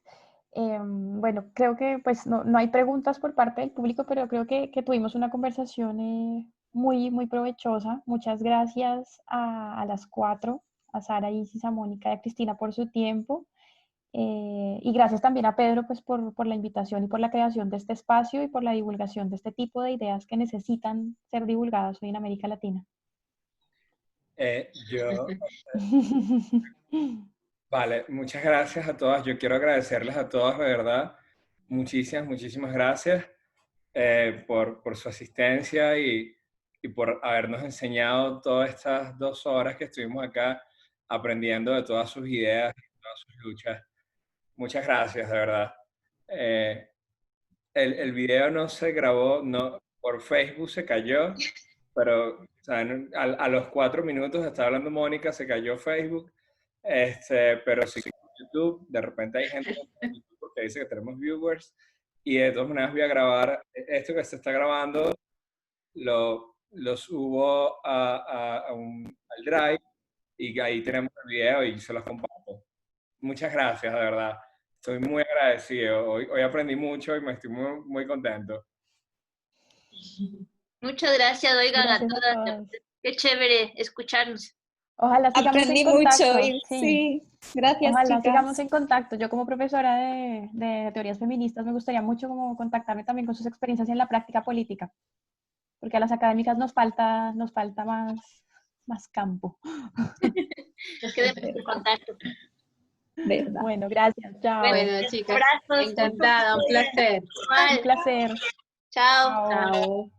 Bueno, creo que pues no hay preguntas por parte del público, pero creo que tuvimos una conversación muy provechosa. Muchas gracias a las cuatro, a Sara, Isis, a Mónica y a Cristina por su tiempo. Y gracias también a Pedro pues, por la invitación y por la creación de este espacio y por la divulgación de este tipo de ideas que necesitan ser divulgadas hoy en América Latina. Vale, muchas gracias a todas. Yo quiero agradecerles a todas, de verdad. Muchísimas gracias por su asistencia y por habernos enseñado todas estas 2 horas que estuvimos acá aprendiendo de todas sus ideas y todas sus luchas. Muchas gracias, de verdad. El video no se grabó, no, por Facebook se cayó, pero o sea, a los 4 minutos estaba hablando Mónica, se cayó Facebook, pero sí YouTube, de repente hay gente en YouTube porque dice que tenemos viewers, y de todas maneras voy a grabar, esto que se está grabando, lo subo al Drive, y ahí tenemos el video y se los comparto. Muchas gracias, de verdad. Estoy muy agradecido. Hoy aprendí mucho y me estoy muy contento. Muchas gracias, oigan, Gracias a a todas. todas. Qué chévere escucharnos. Ojalá sigamos Aprendí en contacto. mucho. Sí, gracias, Ojalá chicas. sigamos en contacto. Yo como profesora de teorías feministas me gustaría mucho como contactarme también con sus experiencias en la práctica política, porque a las académicas nos falta más campo. Quedemos en contacto. ¿Verdad? Bueno, gracias. Chao. Bueno, chicas, Abrazos. encantada, un placer. Igual. Un placer. Chao. Chao.